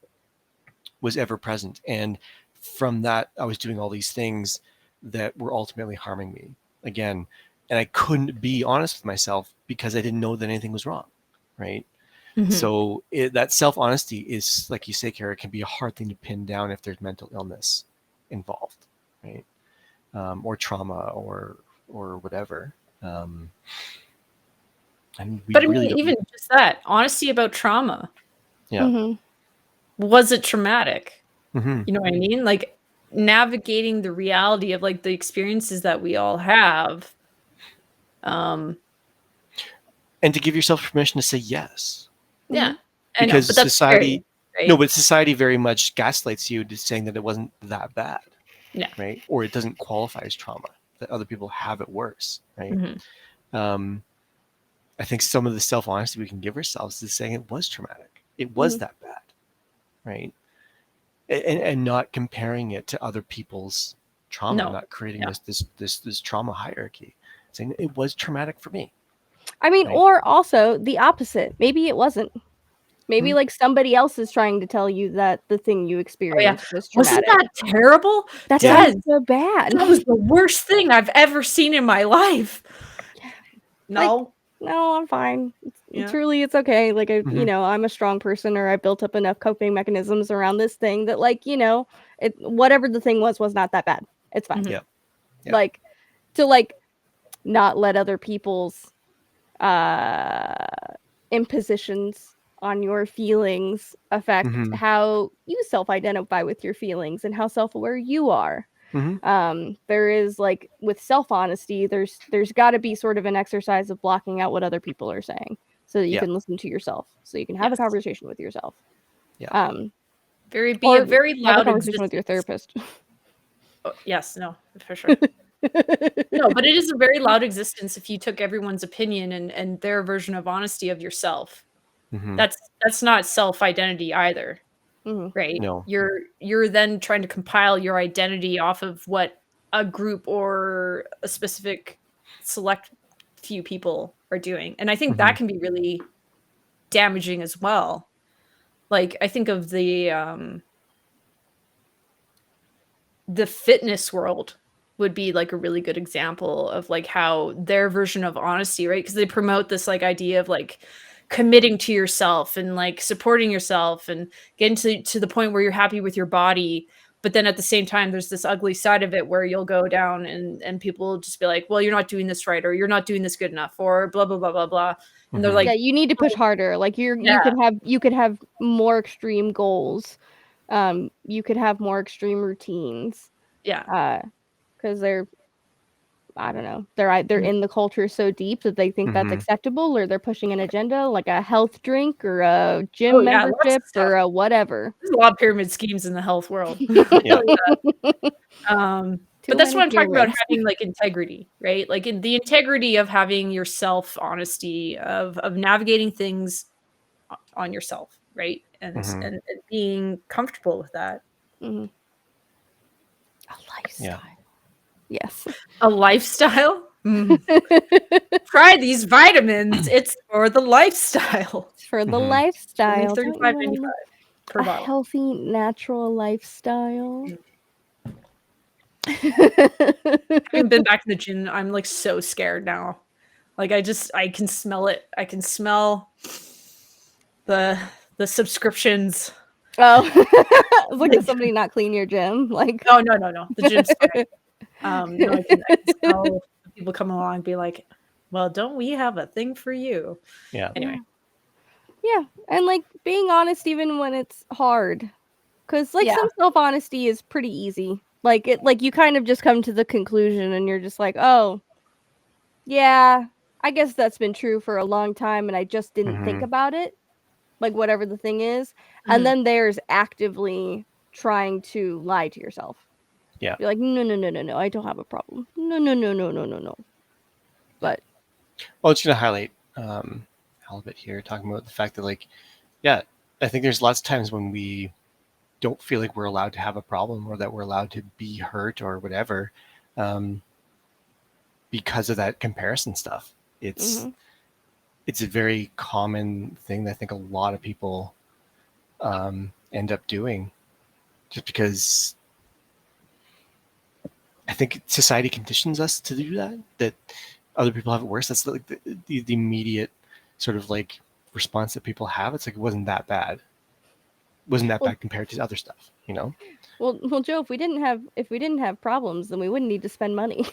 was ever present. And from that, I was doing all these things that were ultimately harming me again. And I couldn't be honest with myself because I didn't know that anything was wrong, right? So that self-honesty is, like you say, Kara, can be a hard thing to pin down if there's mental illness involved, right? Or trauma or whatever. And but I mean, even just that honesty about trauma. Yeah. Was it traumatic? You know what I mean? Like navigating the reality of like the experiences that we all have. And to give yourself permission to say yes. Yeah. Because but that's society, scary, right? no, but society very much gaslights you to saying that it wasn't that bad. Yeah. Right. Or it doesn't qualify as trauma, that other people have it worse. Right. I think some of the self-honesty we can give ourselves is saying it was traumatic. It was that bad. Right. And not comparing it to other people's trauma, not creating this trauma hierarchy, saying it was traumatic for me. I mean, right? or also the opposite. Maybe it wasn't. Maybe like somebody else is trying to tell you that the thing you experienced was traumatic. Wasn't that terrible? That sounds so bad. That was the worst thing I've ever seen in my life. No. Like, no, I'm fine. Truly, it's okay. Like, you know, I'm a strong person, or I built up enough coping mechanisms around this thing that, like, you know, whatever the thing was not that bad. It's fine. Yeah. Like, to like not let other people's impositions on your feelings affect how you self-identify with your feelings and how self-aware you are. There is, like, with self-honesty, there's got to be sort of an exercise of blocking out what other people are saying so that you can listen to yourself, so you can have a conversation with yourself. Be a very loud have a conversation with your therapist. Yes, no, for sure. No, but it is a very loud existence if you took everyone's opinion and their version of honesty of yourself. That's not self-identity either. Right? No. You're then trying to compile your identity off of what a group or a specific select few people are doing. And I think that can be really damaging as well. Like, I think of the fitness world would be like a really good example of like how their version of honesty, right? Because they promote this like idea of like committing to yourself and like supporting yourself and getting to the point where you're happy with your body. But then at the same time, there's this ugly side of it where you'll go down and people will just be like, well, you're not doing this right, or you're not doing this good enough, or blah, blah, blah, blah, blah. And they're like, yeah, you need to push harder. Like you could have more extreme goals. You could have more extreme routines. Yeah. Because they're, I don't know, they're in the culture so deep that they think that's acceptable, or they're pushing an agenda like a health drink or a gym membership or a whatever. There's a lot of pyramid schemes in the health world. But that's what I'm talking about, having like integrity, right? Like in the integrity of having your self honesty of navigating things on yourself, right? And being comfortable with that. A lifestyle. Yes. A lifestyle? Try these vitamins. It's for the lifestyle. It's for the lifestyle. $35.95 per bottle. A healthy, natural lifestyle. I haven't been back in the gym. I'm like so scared now. Like I can smell it. I can smell the subscriptions. Oh, it's like, does somebody not clean your gym? Like, no. The gym's fine. No, I can smell people come along and be like, well, don't we have a thing for you? Yeah. Anyway. Yeah, and like being honest even when it's hard. Cuz like Yeah. some self-honesty is pretty easy. Like you kind of just come to the conclusion and you're just like, "Oh, yeah, I guess that's been true for a long time and I just didn't think about it." Like whatever the thing is. And then there's actively trying to lie to yourself. Yeah. You're like, "No, no, no, no, no. I don't have a problem. No, no, no, no, no, no, no." But Well, it's going to highlight Halibut here, talking about the fact that, like, yeah, I think there's lots of times when we don't feel like we're allowed to have a problem or that we're allowed to be hurt or whatever, because of that comparison stuff. It's a very common thing that I think a lot of people end up doing, just because I think society conditions us to do that. That other people have it worse. That's like the immediate sort of like response that people have. It's like, it wasn't that bad. It wasn't that bad compared to other stuff, you know? Well, Joe, if we didn't have problems, then we wouldn't need to spend money.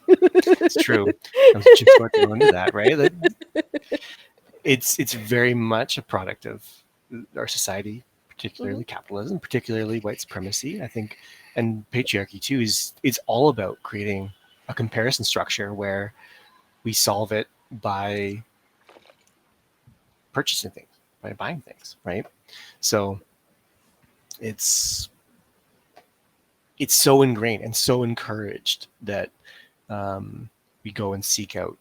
It's true. I'm just about to go into that, right? It's very much a product of our society, particularly capitalism, particularly white supremacy, I think, and patriarchy too. It's all about creating a comparison structure where we solve it by purchasing things, by buying things, right? So it's so ingrained and so encouraged that we go and seek out,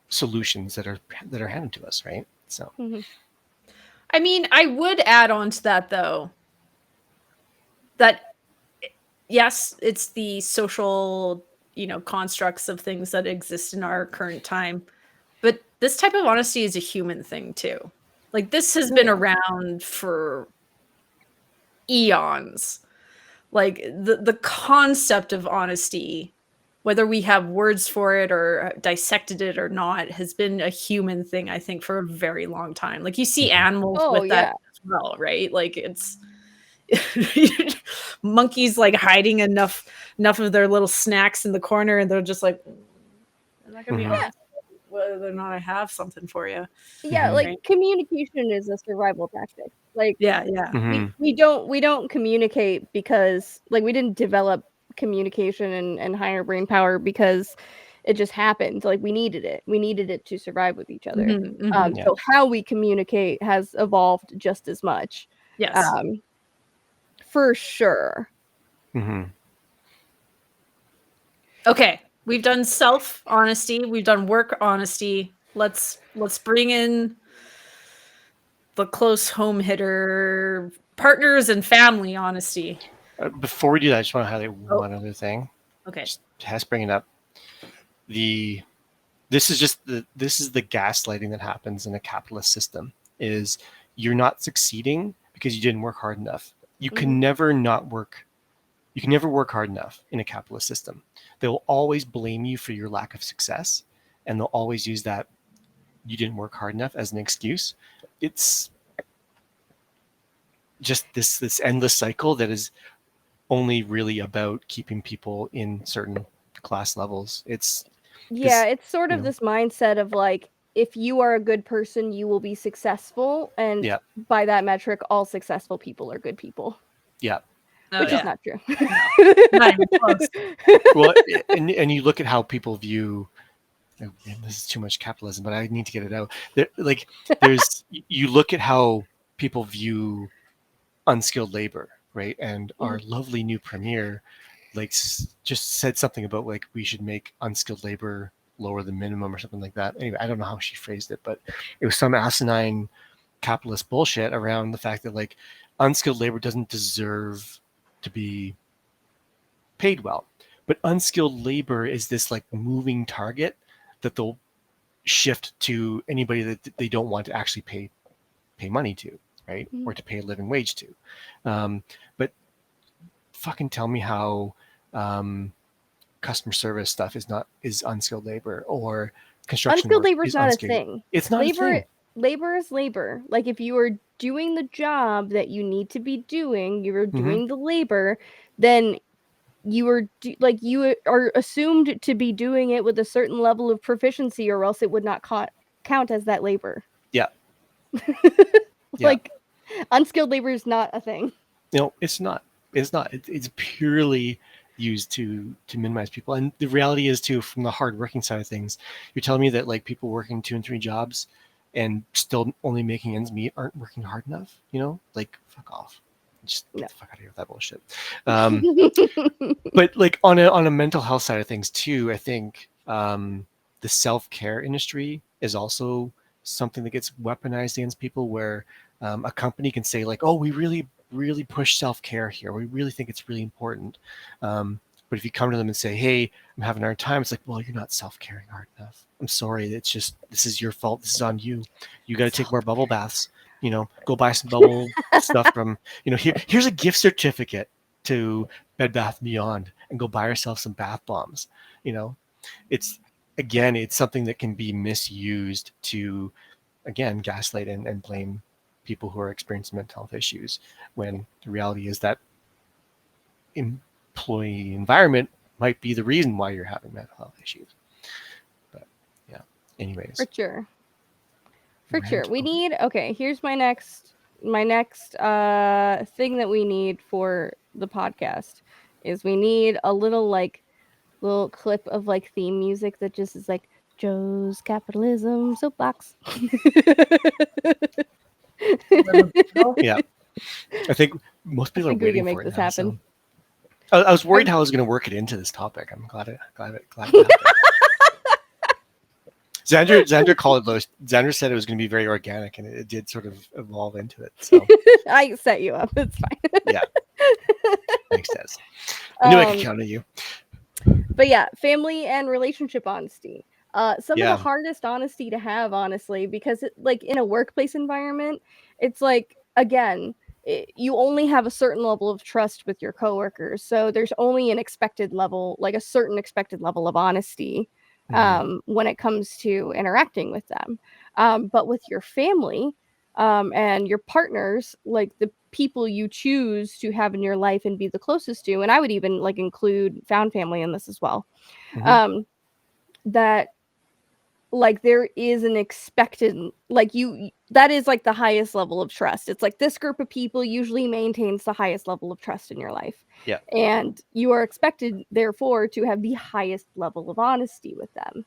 solutions that are handed to us, right? So I mean, I would add on to that though, that yes, it's the social, constructs of things that exist in our current time, but this type of honesty is a human thing too. Like, this has been around for eons. Like, the concept of honesty, whether we have words for it or dissected it or not, has been a human thing, I think, for a very long time. Like, you see animals with that as well, right? Like, it's monkeys like hiding enough of their little snacks in the corner, and they're just like, I'm not gonna be honest whether or not I have something for you. Yeah, like communication is a survival tactic. Like, yeah. We don't communicate because like we didn't develop communication and higher brain power because it just happened. Like we needed it to survive with each other. So how we communicate has evolved just as much. Yes. For sure. Okay, we've done self honesty, we've done work honesty. Let's bring in the close home hitter, partners and family honesty. Before we do that, I just want to highlight one other thing. Okay. Just has to bring it up. This is the gaslighting that happens in a capitalist system. Is you're not succeeding because you didn't work hard enough. You can never not work. You can never work hard enough in a capitalist system. They will always blame you for your lack of success, and they'll always use that you didn't work hard enough as an excuse. It's just this endless cycle that is only really about keeping people in certain class levels. It's sort of this mindset of like, if you are a good person, you will be successful, and by that metric, all successful people are good people. Yeah. Which is not true. Not even close. Well, and you look at how people view. Oh, man, this is too much capitalism, but I need to get it out. You look at how people view unskilled labor, right? And our lovely new premier, just said something about like we should make unskilled labor lower than minimum or something like that. Anyway, I don't know how she phrased it, but it was some asinine capitalist bullshit around the fact that like unskilled labor doesn't deserve to be paid well, but unskilled labor is this like moving target that they'll shift to anybody that they don't want to actually pay money to, right? Or to pay a living wage to. But fucking tell me how customer service stuff is unskilled labor, or construction unskilled work labor is not a thing. It's not labor, a thing. Labor is labor. Like if you are doing the job that you need to be doing, you are doing the labor, then you are assumed to be doing it with a certain level of proficiency, or else it would not count as that labor. Yeah. Like, unskilled labor is not a thing. No, it's not. It's not. It's purely used to minimize people. And the reality is too, from the hardworking side of things, you're telling me that like people working 2 and 3 jobs and still only making ends meet aren't working hard enough. Like fuck off. Just get the fuck out of here with that bullshit. But like on a mental health side of things too, I think the self-care industry is also something that gets weaponized against people, where a company can say like, oh, we really push self-care here, we really think it's really important, but if you come to them and say, hey, I'm having a hard time, it's like, well, you're not self-caring hard enough. I'm sorry, it's just, this is your fault, this is on you. You got to take more bubble baths, go buy some bubble stuff from, here's a gift certificate to Bed Bath & Beyond, and go buy yourself some bath bombs. It's something that can be misused to, again, gaslight and blame people who are experiencing mental health issues, when the reality is that employee environment might be the reason why you're having mental health issues. But yeah, anyways. For sure. We need, okay, here's my next thing that we need for the podcast is we need a little clip of like theme music that just is like Joe's Capitalism Soapbox. Yeah, I think most people are waiting for it. This happen. So. I was worried how I was going to work it into this topic. I'm glad it happened. Xander called it. Xander said it was going to be very organic, and it did sort of evolve into it. So I set you up. It's fine. Yeah, makes sense. I knew I could count on you. But yeah, family and relationship honesty. Some of the hardest honesty to have, honestly, because like in a workplace environment, it's like, again, you only have a certain level of trust with your coworkers. So there's only an expected level, like a certain expected level of honesty when it comes to interacting with them. But with your family and your partners, like the people you choose to have in your life and be the closest to, and I would even like include found family in this as well, that like there is an expected, like that is like the highest level of trust. It's like this group of people usually maintains the highest level of trust in your life. Yeah. And you are expected, therefore, to have the highest level of honesty with them.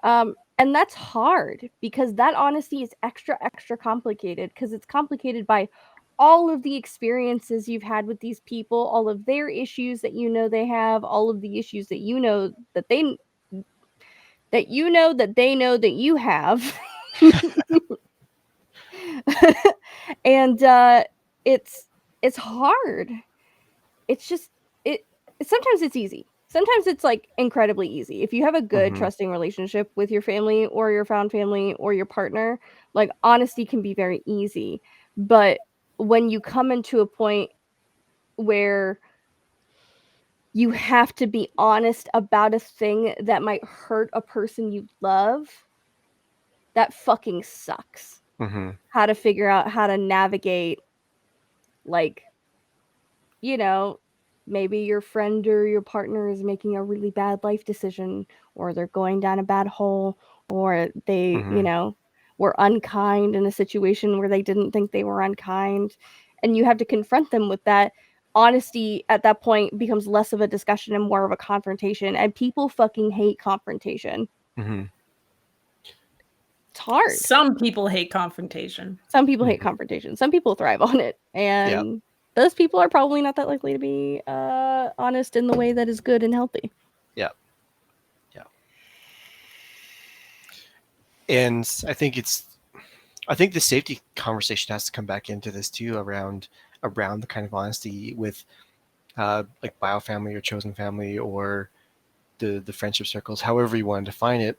And that's hard because that honesty is extra complicated, because it's complicated by all of the experiences you've had with these people, all of their issues that they have, all of the issues that that they know that you have. And it's hard. It's just sometimes it's easy. Sometimes it's like incredibly easy. If you have a good trusting relationship with your family or your found family or your partner, like honesty can be very easy. But when you come into a point where you have to be honest about a thing that might hurt a person you love, that fucking sucks. How to figure out how to navigate, like, maybe your friend or your partner is making a really bad life decision, or they're going down a bad hole, or they, were unkind in a situation where they didn't think they were unkind. And you have to confront them with that. Honesty at that point becomes less of a discussion and more of a confrontation. And people fucking hate confrontation. It's hard. Some people hate confrontation. Some people hate confrontation. Some people thrive on it. And those people are probably not that likely to be honest in the way that is good and healthy. Yeah. And I think the safety conversation has to come back into this too, around the kind of honesty with like bio family or chosen family or the friendship circles, however you want to define it.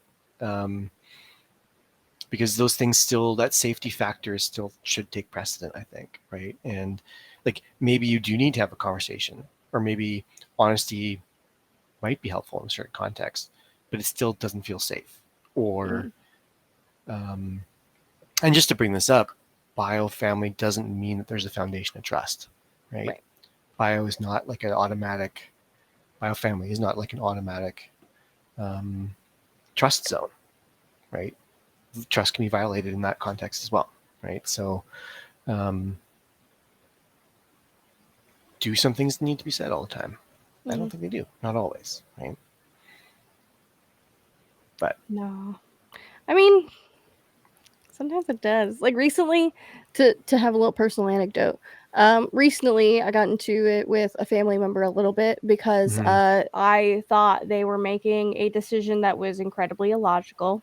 Because those things still, that safety factor still should take precedent, I think, right? And like maybe you do need to have a conversation, or maybe honesty might be helpful in a certain context, but it still doesn't feel safe. Or, and just to bring this up, bio family doesn't mean that there's a foundation of trust, right? Bio is not like an automatic, bio family is not like an automatic trust zone, right? trust can be violated in that context as well, right? So do some things that need to be said all the time? I don't think they do. Not always, right? But No. I mean, sometimes it does. Like recently, to have a little personal anecdote. Recently I got into it with a family member a little bit because I thought they were making a decision that was incredibly illogical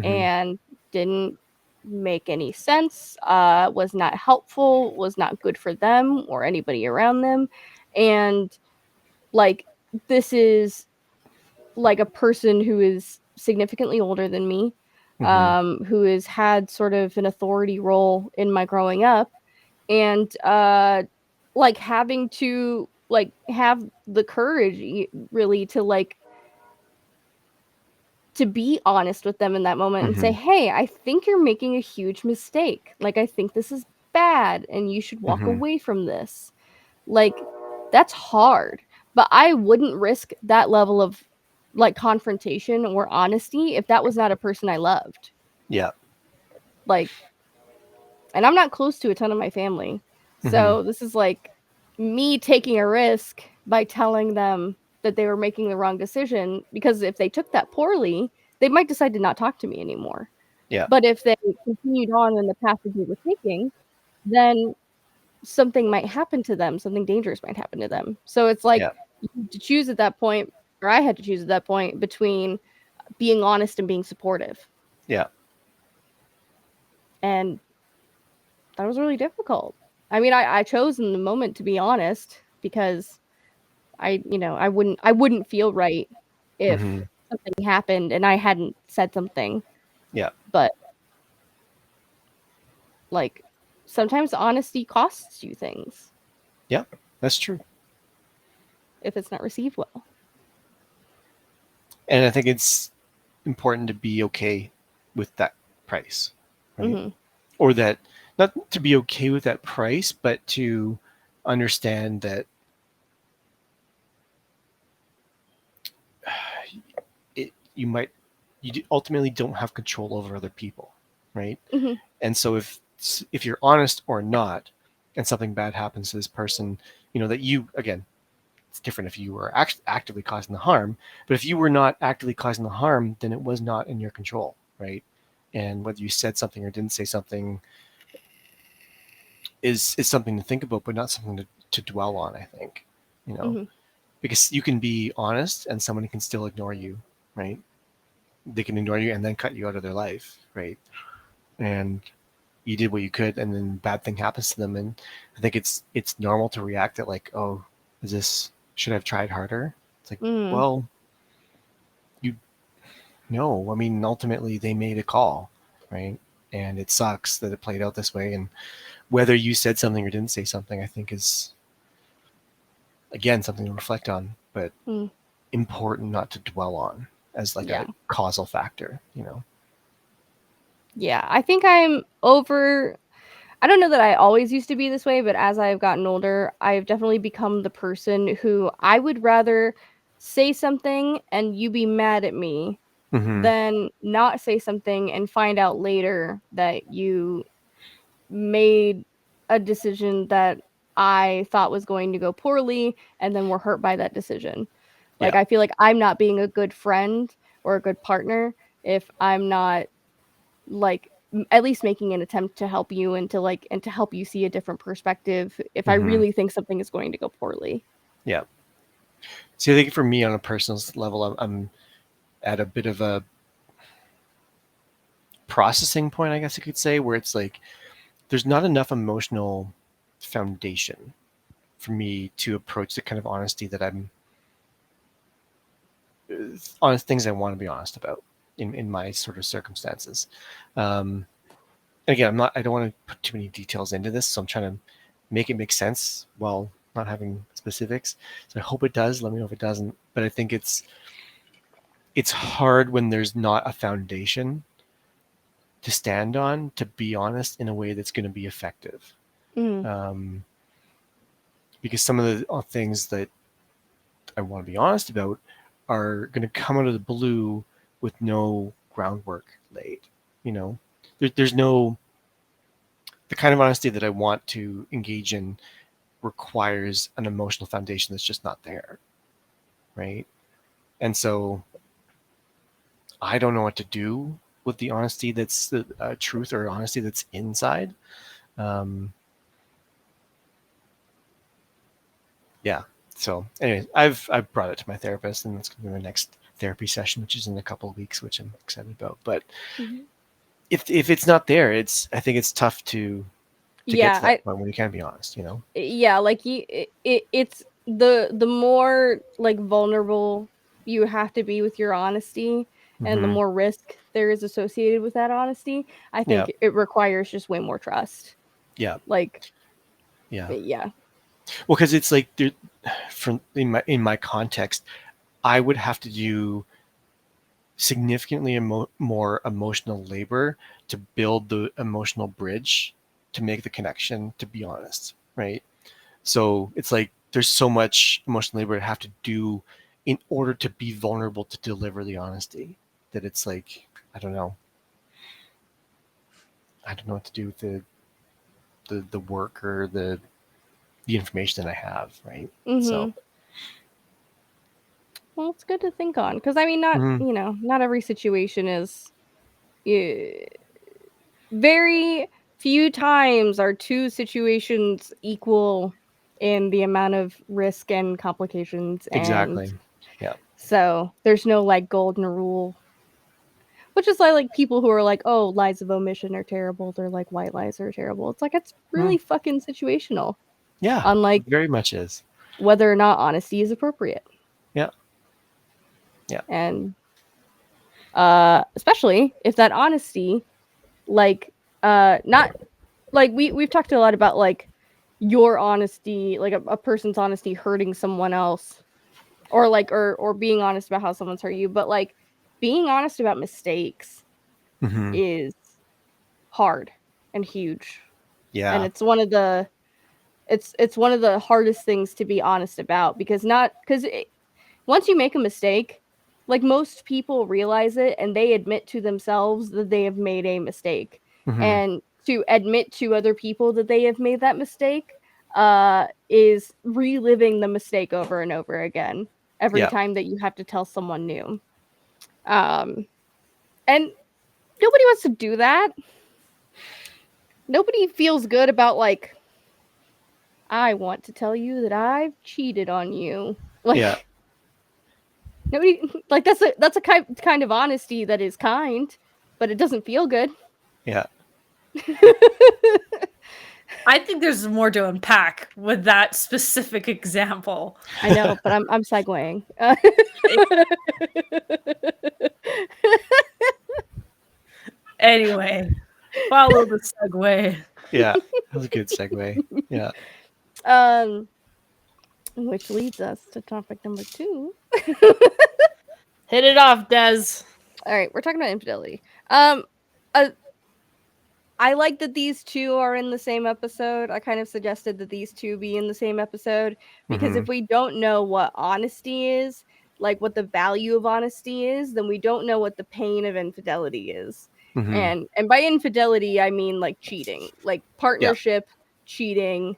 and didn't make any sense, was not helpful, was not good for them or anybody around them. And like, this is like a person who is significantly older than me, who has had sort of an authority role in my growing up, and like having to like have the courage really to like to be honest with them in that moment and say, hey, I think you're making a huge mistake. Like, I think this is bad and you should walk away from this. Like, that's hard. But I wouldn't risk that level of like confrontation or honesty if that was not a person I loved. yeah. Like, and I'm not close to a ton of my family. So this is like me taking a risk by telling them that they were making the wrong decision, because if they took that poorly, they might decide to not talk to me anymore. Yeah. But if they continued on in the path that they were taking, then something might happen to them, something dangerous might happen to them. So it's like you had to choose at that point, or I had to choose at that point, between being honest and being supportive. Yeah. And that was really difficult. I mean, I chose in the moment to be honest because I wouldn't feel right if something happened and I hadn't said something. Yeah. But like, sometimes honesty costs you things. Yeah, that's true. If it's not received well. And I think it's important to be okay with that price, right? Or that, not to be okay with that price, but to understand that you ultimately don't have control over other people, right? And so if you're honest or not, and something bad happens to this person, that you, again, it's different if you were actively causing the harm, but if you were not actively causing the harm, then it was not in your control, right? And whether you said something or didn't say something is something to think about, but not something to dwell on, I think, because you can be honest and someone can still ignore you, right? They can ignore you and then cut you out of their life, right? And you did what you could, and then bad thing happens to them, and I think it's normal to react at like, oh, should I have tried harder? It's like, well, no, I mean, ultimately they made a call, right? And it sucks that it played out this way, and whether you said something or didn't say something, I think is, again, something to reflect on, but important not to dwell on as like a causal factor, Yeah, I think I'm over. I don't know that I always used to be this way, but as I've gotten older, I've definitely become the person who I would rather say something and you be mad at me than not say something and find out later that you made a decision that I thought was going to go poorly and then were hurt by that decision. Like, Yeah. I feel like I'm not being a good friend or a good partner if I'm not like at least making an attempt to help you and to help you see a different perspective if I really think something is going to go poorly. Yeah. See, I think for me on a personal level, I'm at a bit of a processing point, I guess you could say, where it's like there's not enough emotional foundation for me to approach the kind of honesty that I'm honest things I want to be honest about in my sort of circumstances. Again, I don't want to put too many details into this, so I'm trying to make it make sense while not having specifics. So I hope it does. Let me know if it doesn't. But I think it's hard when there's not a foundation to stand on to be honest in a way that's going to be effective. Because some of the things that I want to be honest about are going to come out of the blue with no groundwork laid. You know, there's no, the kind of honesty that I want to engage in requires an emotional foundation that's just not there, right? And so I don't know what to do with the honesty that's the truth or honesty that's inside. Um, yeah. So, anyways, I've brought it to my therapist, and that's going to be my next therapy session, which is in a couple of weeks, which I'm excited about. But if it's not there, I think it's tough to get to that point where you can't be honest. You know. Yeah, like it's the more like vulnerable you have to be with your honesty, and the more risk there is associated with that honesty. I think it requires just way more trust. Yeah. Like. Yeah. Yeah. Well, because it's like from in my context, I would have to do significantly more emotional labor to build the emotional bridge to make the connection, to be honest, right? So it's like there's so much emotional labor I have to do in order to be vulnerable to deliver the honesty, that it's like I don't know what to do with the work or the information that I have, right? So well, it's good to think on, because I mean, not every situation is very few times are two situations equal in the amount of risk and complications, and exactly. Yeah. so there's no like golden rule, which is like people who are like, oh, lies of omission are terrible, they're like white lies are terrible. It's like, it's really fucking situational. Yeah, unlike very much is whether or not honesty is appropriate. Yeah. And especially if that honesty, like not like we've talked a lot about like your honesty, like a person's honesty hurting someone else, or like or being honest about how someone's hurt you, but like being honest about mistakes is hard and huge. And it's one of the one of the hardest things to be honest about, because once you make a mistake, like most people realize it and they admit to themselves that they have made a mistake. And to admit to other people that they have made that mistake is reliving the mistake over and over again every time that you have to tell someone new. And nobody wants to do that. Nobody feels good about like, I want to tell you that I've cheated on you. Like, nobody, like, that's a kind of honesty that is kind, but it doesn't feel good. Yeah. I think there's more to unpack with that specific example. I know, but I'm segueing. Anyway, follow the segue. Yeah, that was a good segue. Yeah. Which leads us to topic number 2. Hit it off, Des. All right, we're talking about infidelity. I like that these two are in the same episode. I kind of suggested that these two be in the same episode, because if we don't know what honesty is, like what the value of honesty is, then we don't know what the pain of infidelity is. And by infidelity, I mean like cheating, like partnership, cheating,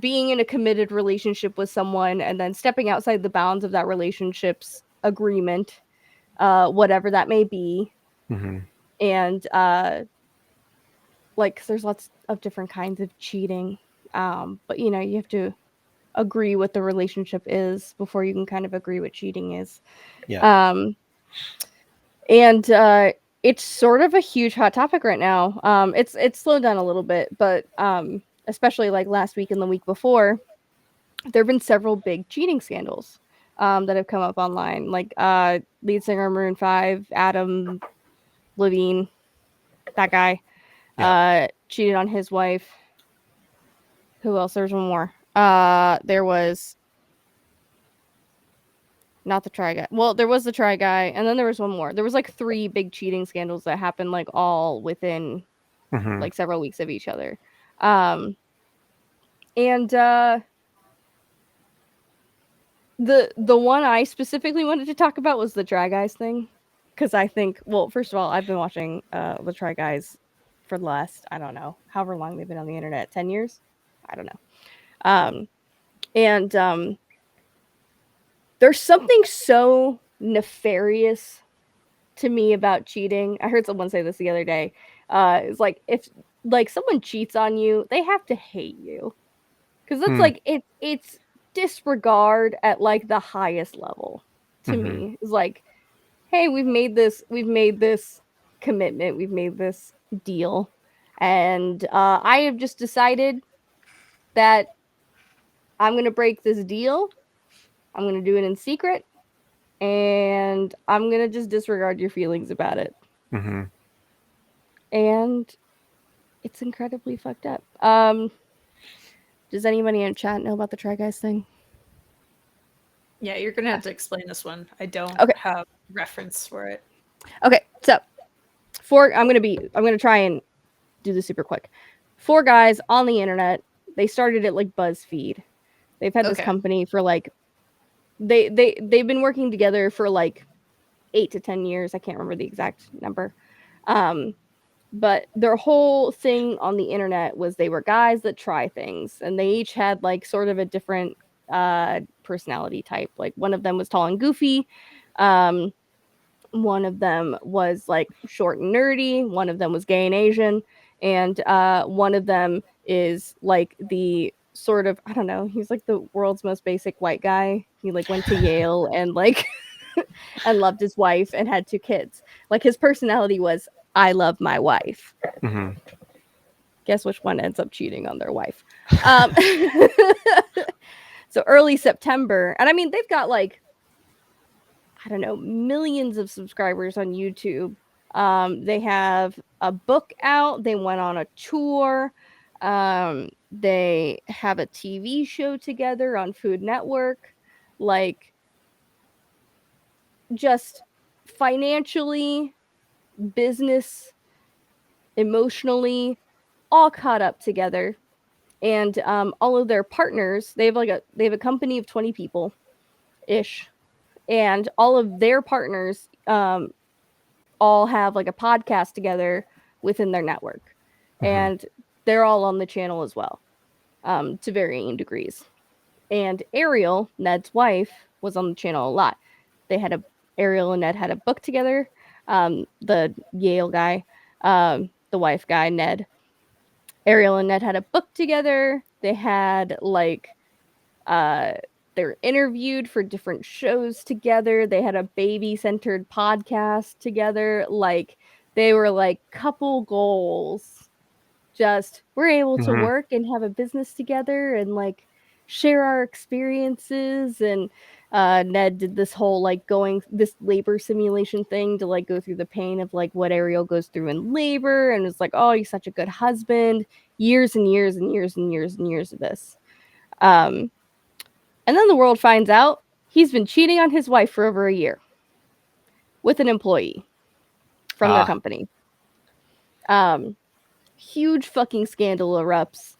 being in a committed relationship with someone and then stepping outside the bounds of that relationship's agreement, whatever that may be. And like there's lots of different kinds of cheating, but you have to agree what the relationship is before you can kind of agree what cheating is. And it's sort of a huge hot topic right now. It's slowed down a little bit, but especially like last week and the week before, there have been several big cheating scandals that have come up online, like lead singer of Maroon 5, Adam Levine, that guy, cheated on his wife. Who else? There's one more. There was not the Try Guy. Well, there was the Try Guy, and then there was one more. There was like 3 big cheating scandals that happened like all within like several weeks of each other. And the one I specifically wanted to talk about was the Try Guys thing. because I think, well, first of all, I've been watching the Try Guys for the last, I don't know, however long they've been on the internet, 10 years? I don't know. And there's something so nefarious to me about cheating. I heard someone say this the other day. It's like, if like someone cheats on you, they have to hate you. Because that's like, it's disregard at like the highest level to me. It's like, hey, we've made this commitment, we've made this deal, and I have just decided that I'm going to break this deal. I'm going to do it in secret, and I'm going to just disregard your feelings about it. And it's incredibly fucked up. Does anybody in chat know about the Try Guys thing? Yeah, you're gonna have to explain this one. I don't have reference for it. Okay, so I'm gonna try and do this super quick. 4 guys on the internet. They started it like BuzzFeed. They've had this company for like they've been working together for like 8 to 10 years. I can't remember the exact number. But their whole thing on the internet was they were guys that try things, and they each had like sort of a different personality type. Like one of them was tall and goofy. One of them was like short and nerdy. One of them was gay and Asian. And one of them is like the sort of, I don't know, he's like the world's most basic white guy. He like went to Yale and like and loved his wife and had 2 kids. Like his personality was, I love my wife. Guess which one ends up cheating on their wife? So early September, and I mean, they've got like, I don't know, millions of subscribers on YouTube. They have a book out. They went on a tour. They have a TV show together on Food Network. Like, just financially, business, emotionally, all caught up together. And all of their partners, they have a company of 20 people ish, and all of their partners all have like a podcast together within their network, and they're all on the channel as well, to varying degrees. And Ariel, Ned's wife, was on the channel a lot. Ariel and Ned had a book together. The Yale guy, the wife guy, Ned. Ariel and Ned had a book together. They had like they're interviewed for different shows together. They had a baby-centered podcast together. Like, they were like couple goals. Just, we're able to work and have a business together and like share our experiences. And Ned did this whole like this labor simulation thing to like go through the pain of like what Ariel goes through in labor, and it's like, oh, he's such a good husband. Years and years and years and years and years of this. And then the world finds out he's been cheating on his wife for over a year with an employee from their company. Huge fucking scandal erupts.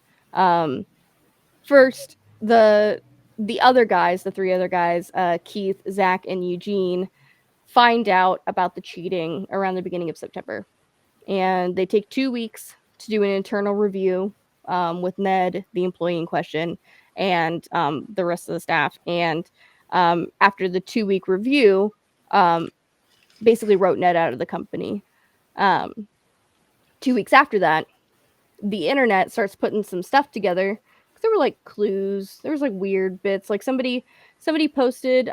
First, the other guys, the 3 other guys, Keith, Zach, and Eugene, find out about the cheating around the beginning of September. And they take 2 weeks to do an internal review with Ned, the employee in question, and the rest of the staff. And after the 2-week review, basically wrote Ned out of the company. 2 weeks after that, the internet starts putting some stuff together. There were like clues. There was like weird bits. Like somebody posted,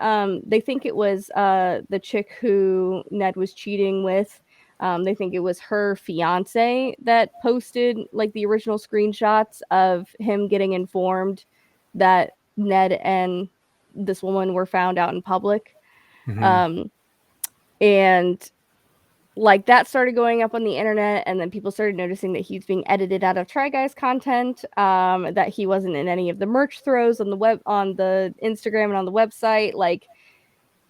they think it was the chick who Ned was cheating with. They think it was her fiance that posted like the original screenshots of him getting informed that Ned and this woman were found out in public. And like that started going up on the internet, and then people started noticing that he's being edited out of Try Guys content, that he wasn't in any of the merch throws on the web, on the Instagram and on the website. Like,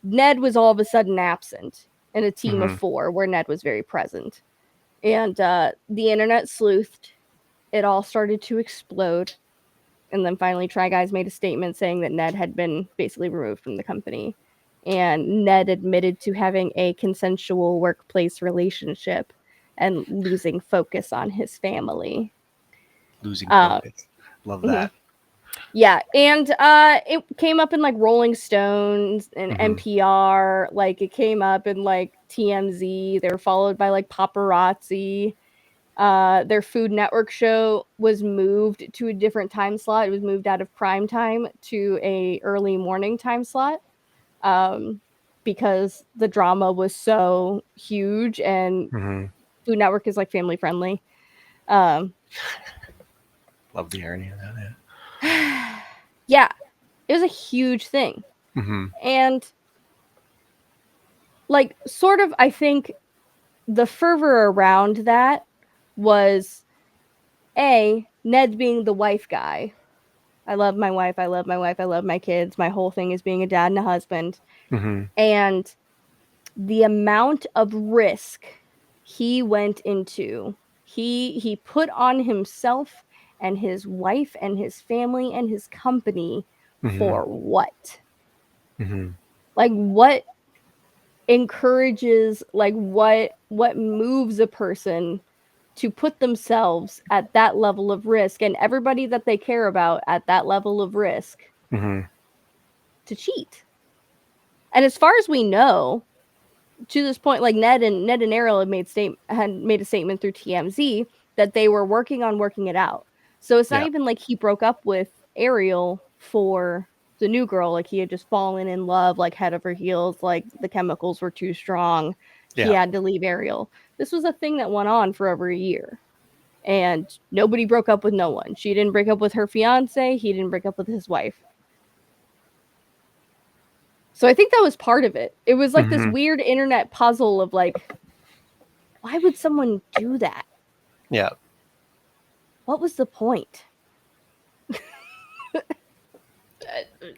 Ned was all of a sudden absent in a team of 4 where Ned was very present. And the internet sleuthed. It all started to explode. And then finally Try Guys made a statement saying that Ned had been basically removed from the company. and Ned admitted to having a consensual workplace relationship and losing focus on his family. Losing focus. Love that. Yeah, and it came up in like Rolling Stones and NPR. Like it came up in like TMZ. They were followed by like paparazzi. Their Food Network show was moved to a different time slot. It was moved out of prime time to a early morning time slot, because the drama was so huge, and Food Network is like family friendly. Love the irony of that. Yeah, it was a huge thing. And like sort of, I think the fervor around that was Ned being the wife guy. I love my wife, I love my wife, I love my kids. My whole thing is being a dad and a husband. And the amount of risk he went into, he put on himself and his wife and his family and his company for what? Like what encourages, like what moves a person to put themselves at that level of risk and everybody that they care about at that level of risk to cheat? And as far as we know, to this point, like Ned and Ariel had made a statement through TMZ that they were working it out. So it's not even like he broke up with Ariel for the new girl. Like he had just fallen in love, like head over heels, like the chemicals were too strong. He had to leave Ariel. This was a thing that went on for over a year. And nobody broke up with no one. She didn't break up with her fiance. He didn't break up with his wife. So I think that was part of it. It was like this weird internet puzzle of like, why would someone do that? Yeah. What was the point?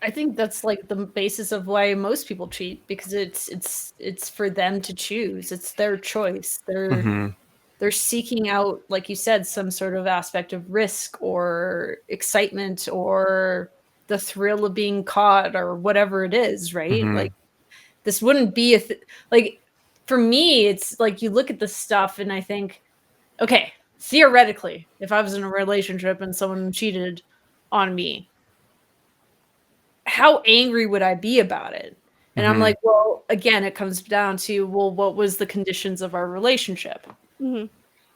I think that's like the basis of why most people cheat, because it's for them to choose. It's their choice. They're seeking out, like you said, some sort of aspect of risk or excitement or the thrill of being caught or whatever it is, right? Like this wouldn't be like for me, it's like you look at the stuff and I think, okay, theoretically, if I was in a relationship and someone cheated on me, how angry would I be about it? And I'm like, well, again, it comes down to, well, what was the conditions of our relationship?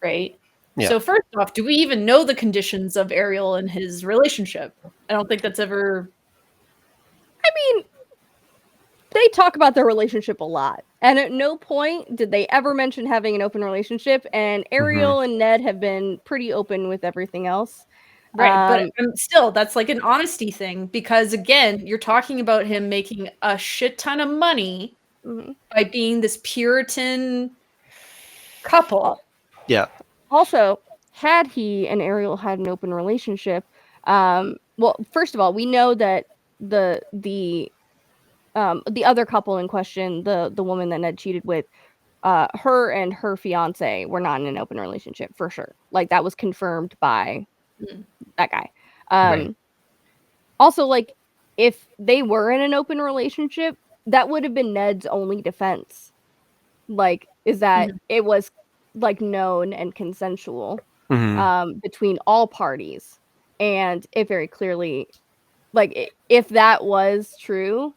Right? Yeah. So first off, do we even know the conditions of Ariel and his relationship? I don't think that's ever... I mean, they talk about their relationship a lot. And at no point did they ever mention having an open relationship. And Ariel and Ned have been pretty open with everything else. Right, but still, that's like an honesty thing. Because again, you're talking about him making a shit ton of money by being this Puritan couple. Yeah. Also, had he and Ariel had an open relationship, well, first of all, we know that the other couple in question, the woman that Ned cheated with, her and her fiance were not in an open relationship for sure. Like that was confirmed by that guy. Also, like if they were in an open relationship, that would have been Ned's only defense. Like, is that it was like known and consensual between all parties, and it very clearly, like if that was true,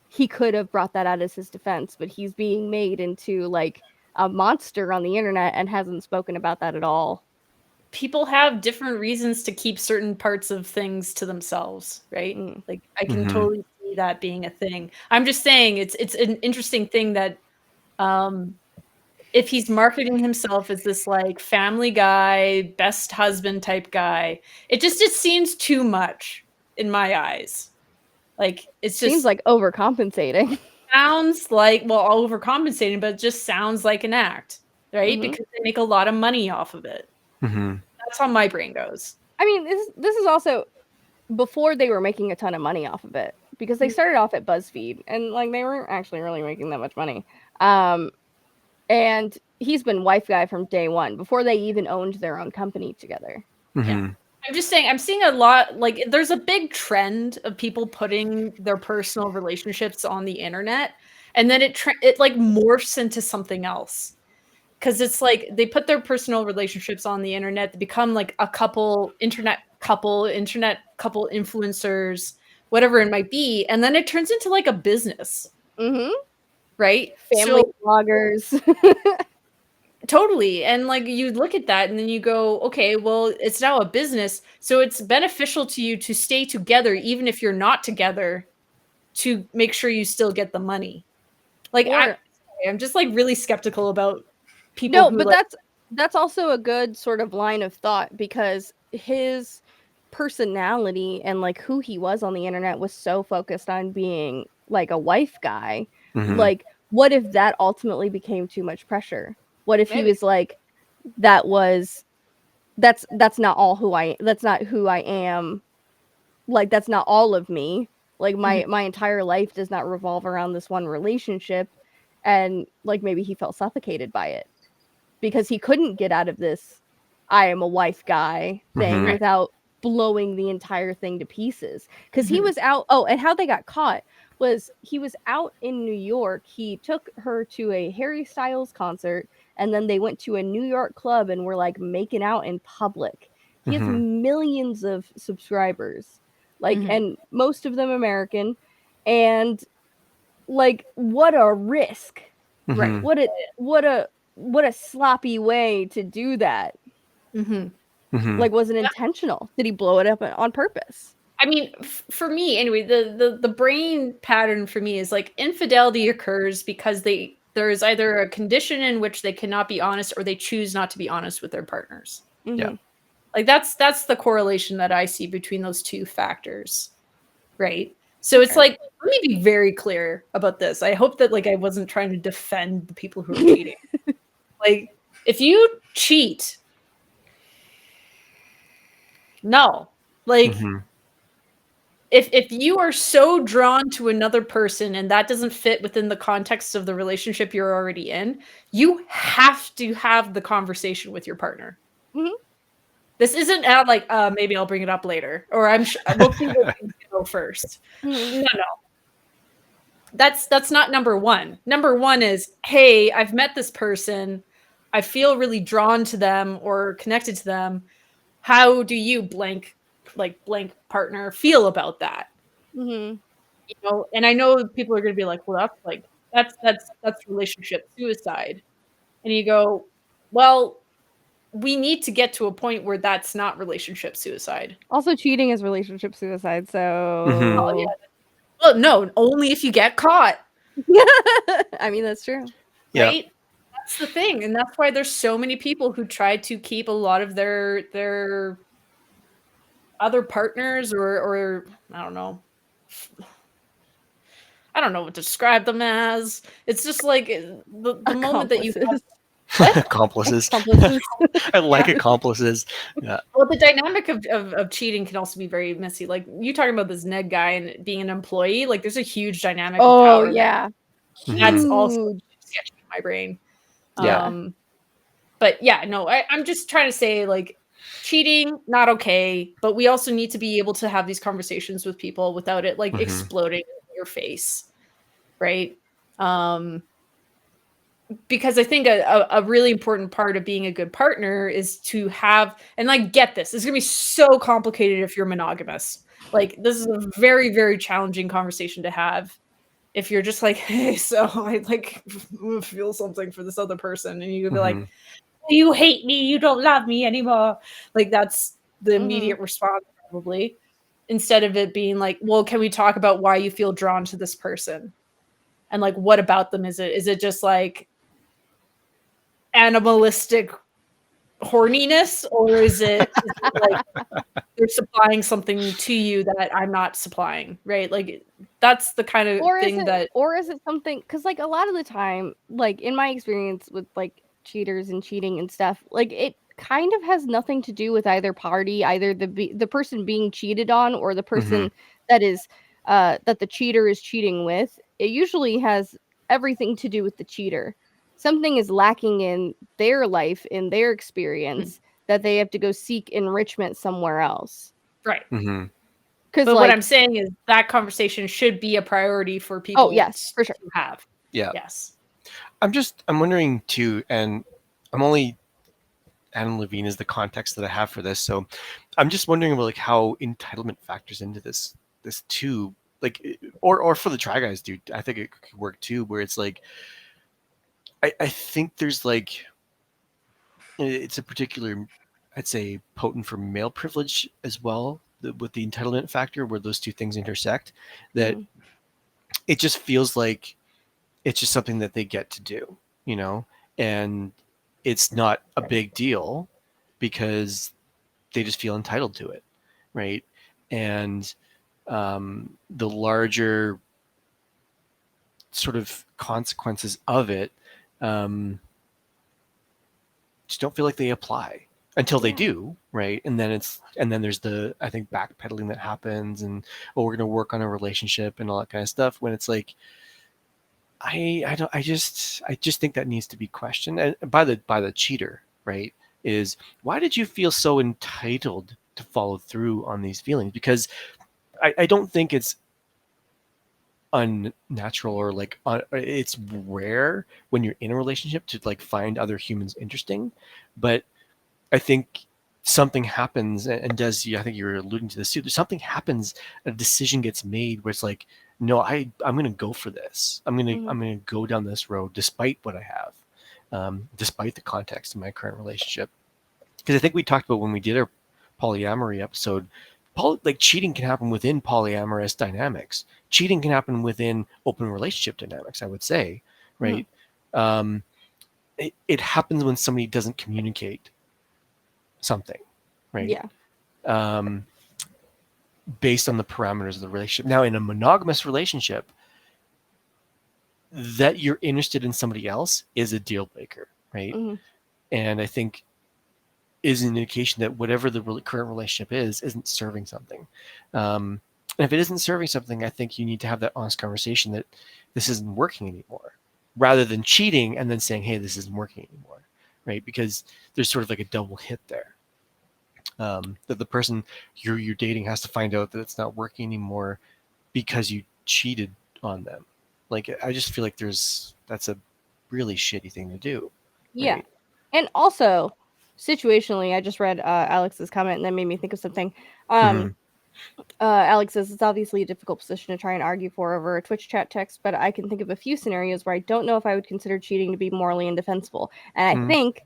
he could have brought that out as his defense, but he's being made into like a monster on the internet and hasn't spoken about that at all. People have different reasons to keep certain parts of things to themselves, right? Like I can totally see that being a thing. I'm just saying it's an interesting thing that if he's marketing himself as this like family guy, best husband type guy, it just seems too much in my eyes. Like it seems like overcompensating. Sounds like, well, overcompensating, but it just sounds like an act, right? Because they make a lot of money off of it. That's how my brain goes. I mean, this is also before they were making a ton of money off of it, because they started off at BuzzFeed and like they weren't actually really making that much money. And he's been wife guy from day one, before they even owned their own company together. I'm just saying, I'm seeing a lot, like, there's a big trend of people putting their personal relationships on the internet, and then it like morphs into something else. Because it's like they put their personal relationships on the internet, they become like a internet couple influencers, whatever it might be, and then it turns into like a business, right? Family bloggers. Totally. And like you look at that and then you go, okay, well, it's now a business. So it's beneficial to you to stay together, even if you're not together, to make sure you still get the money. Like I'm just like really skeptical about people. No, but like, that's also a good sort of line of thought, because his personality and like who he was on the internet was so focused on being like a wife guy. Like, what if that ultimately became too much pressure? What if he was like, that's not all that's not who I am. Like, that's not all of me. Like my entire life does not revolve around this one relationship. And like, maybe he felt suffocated by it because he couldn't get out of this I am a wife guy thing without blowing the entire thing to pieces. Because he was out. Oh, and how they got caught was he was out in New York. He took her to a Harry Styles concert, and then they went to a New York club and were like making out in public. He has millions of subscribers, like, and most of them American. And like, what a risk, right? What a sloppy way to do that. Like, was it intentional? Did he blow it up on purpose? I mean, for me anyway, the brain pattern for me is like infidelity occurs because there is either a condition in which they cannot be honest, or they choose not to be honest with their partners. Yeah. Like that's the correlation that I see between those two factors. Right. So it's like, let me be very clear about this. I hope that like I wasn't trying to defend the people who are cheating. Like, if you cheat, no. Like, if you are so drawn to another person and that doesn't fit within the context of the relationship you're already in, you have to have the conversation with your partner. This isn't like, maybe I'll bring it up later, or we'll see what things go first. No. That's not number one. Number one is, hey, I've met this person. I feel really drawn to them or connected to them. How do you blank partner feel about that? You know, and I know people are going to be like, well, that's relationship suicide. And you go, well, we need to get to a point where that's not relationship suicide. Also, cheating is relationship suicide. So, oh, yeah. Well, no, only if you get caught. I mean, that's true. Right? Yep. That's the thing. And that's why there's so many people who try to keep a lot of their other partners or I don't know what to describe them as. It's just like the moment that you have accomplices. I like accomplices. Yeah. Well, the dynamic of cheating can also be very messy. Like you talking about this Ned guy and being an employee, like there's a huge dynamic of power. Oh yeah. That's also sketchy in my brain. Yeah. But yeah, no, I'm just trying to say, like, cheating, not okay, but we also need to be able to have these conversations with people without it like exploding in your face. Right? Because I think a really important part of being a good partner is to have, and like, get this, it's gonna be so complicated if you're monogamous. Like, this is a very, very challenging conversation to have if you're just like, hey, so I like feel something for this other person, and you could be like, you hate me, you don't love me anymore. Like, that's the immediate response probably, instead of it being like, well, can we talk about why you feel drawn to this person? And like, what about them is it? Is it just like animalistic horniness, or is it like they're supplying something to you that I'm not supplying, right? Like, that's the kind of thing or is it something, because like a lot of the time, like in my experience with like cheaters and cheating and stuff, like it kind of has nothing to do with either party, either the person being cheated on or the person that is that the cheater is cheating with. It usually has everything to do with the cheater. Something is lacking in their life, in their experience, that they have to go seek enrichment somewhere else. Right. Mm-hmm. Because But what I'm saying is that conversation should be a priority for people. Oh yes, for sure. To have. Yeah. Yes. I'm wondering too, and I'm only Adam Levine is the context that I have for this. So I'm just wondering about like how entitlement factors into this too. Like or for the Try Guys, dude, I think it could work too, where it's like I think there's like it's a particular, I'd say, potent for male privilege as well, with the entitlement factor where those two things intersect, that it just feels like it's just something that they get to do, you know, and it's not a big deal because they just feel entitled to it, right? And the larger sort of consequences of it um, just don't feel like they apply until they do, right? And then there's the, I think, backpedaling that happens, and we're going to work on a relationship and all that kind of stuff, when it's like I just think that needs to be questioned, and by the cheater, right? Is, why did you feel so entitled to follow through on these feelings? Because I don't think it's unnatural or like it's rare when you're in a relationship to like find other humans interesting, but I think something happens, and Des, I think you were alluding to this too. There's something happens, a decision gets made where it's like, no, I'm going to go for this. I'm going to go down this road despite what I have, despite the context of my current relationship. Because I think we talked about when we did our polyamory episode, like cheating can happen within polyamorous dynamics. Cheating can happen within open relationship dynamics, I would say, right? It happens when somebody doesn't communicate something, right? Yeah. Based on the parameters of the relationship. Now, in a monogamous relationship, that you're interested in somebody else is a deal breaker, right? And I think is an indication that whatever the current relationship isn't serving something. And if it isn't serving something, I think you need to have that honest conversation that this isn't working anymore, rather than cheating and then saying, hey, this isn't working anymore, right? Because there's sort of like a double hit there. That the person you're dating has to find out that it's not working anymore because you cheated on them. Like, I just feel like that's a really shitty thing to do. Yeah. Right? And also, situationally, I just read Alex's comment and that made me think of something. Alex says it's obviously a difficult position to try and argue for over a Twitch chat text, but I can think of a few scenarios where I don't know if I would consider cheating to be morally indefensible. And I think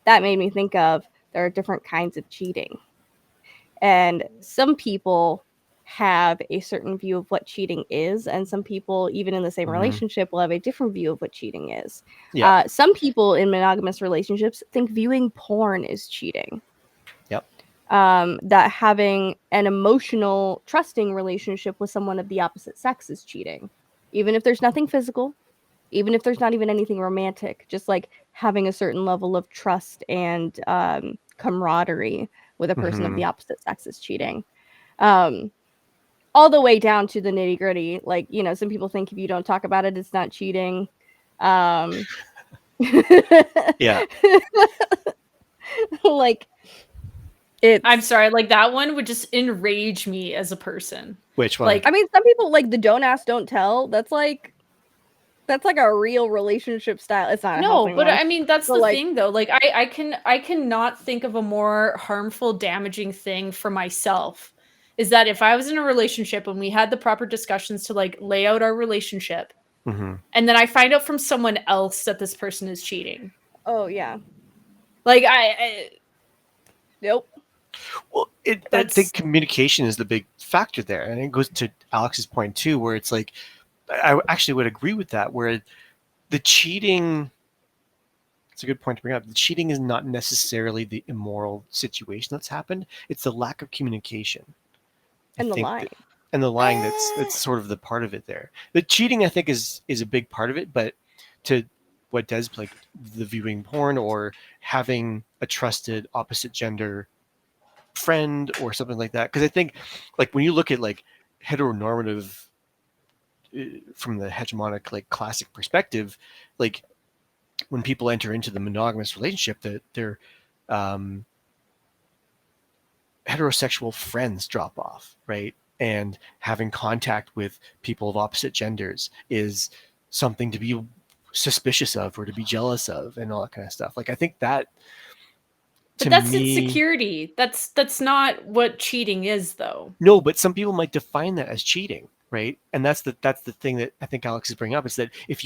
that made me think of there are different kinds of cheating. And some people have a certain view of what cheating is, and some people, even in the same relationship, will have a different view of what cheating is. Yeah. Some people in monogamous relationships think viewing porn is cheating. Yep. That having an emotional, trusting relationship with someone of the opposite sex is cheating. Even if there's nothing physical, even if there's not even anything romantic, just like having a certain level of trust and camaraderie with a person of the opposite sex is cheating. All the way down to the nitty gritty. Like, you know, some people think if you don't talk about it, it's not cheating. Yeah. Like, I'm sorry, like that one would just enrage me as a person. Which one? Like, I mean, some people like the don't ask, don't tell. That's like a real relationship style. It's not no, but one. I mean that's but the like, thing though. Like I cannot think of a more harmful, damaging thing for myself. Is that if I was in a relationship and we had the proper discussions to like lay out our relationship, and then I find out from someone else that this person is cheating. Oh yeah. Like I nope. Well, I think communication is the big factor there, and it goes to Alex's point too, where it's like, I actually would agree with that, where the cheating, it's a good point to bring up. The cheating is not necessarily the immoral situation that's happened. It's the lack of communication. And the lying. And the lying, that's sort of the part of it there. The cheating, I think, is a big part of it, but to what Des, like the viewing porn or having a trusted opposite gender friend or something like that, because I think, like, when you look at like heteronormative from the hegemonic, like, classic perspective, like when people enter into the monogamous relationship, that they're heterosexual friends drop off, right? And having contact with people of opposite genders is something to be suspicious of or to be jealous of and all that kind of stuff. Like, I think that, but that's insecurity. That's not what cheating is, though. No, but some people might define that as cheating, right? And that's the thing that I think Alex is bringing up, is that if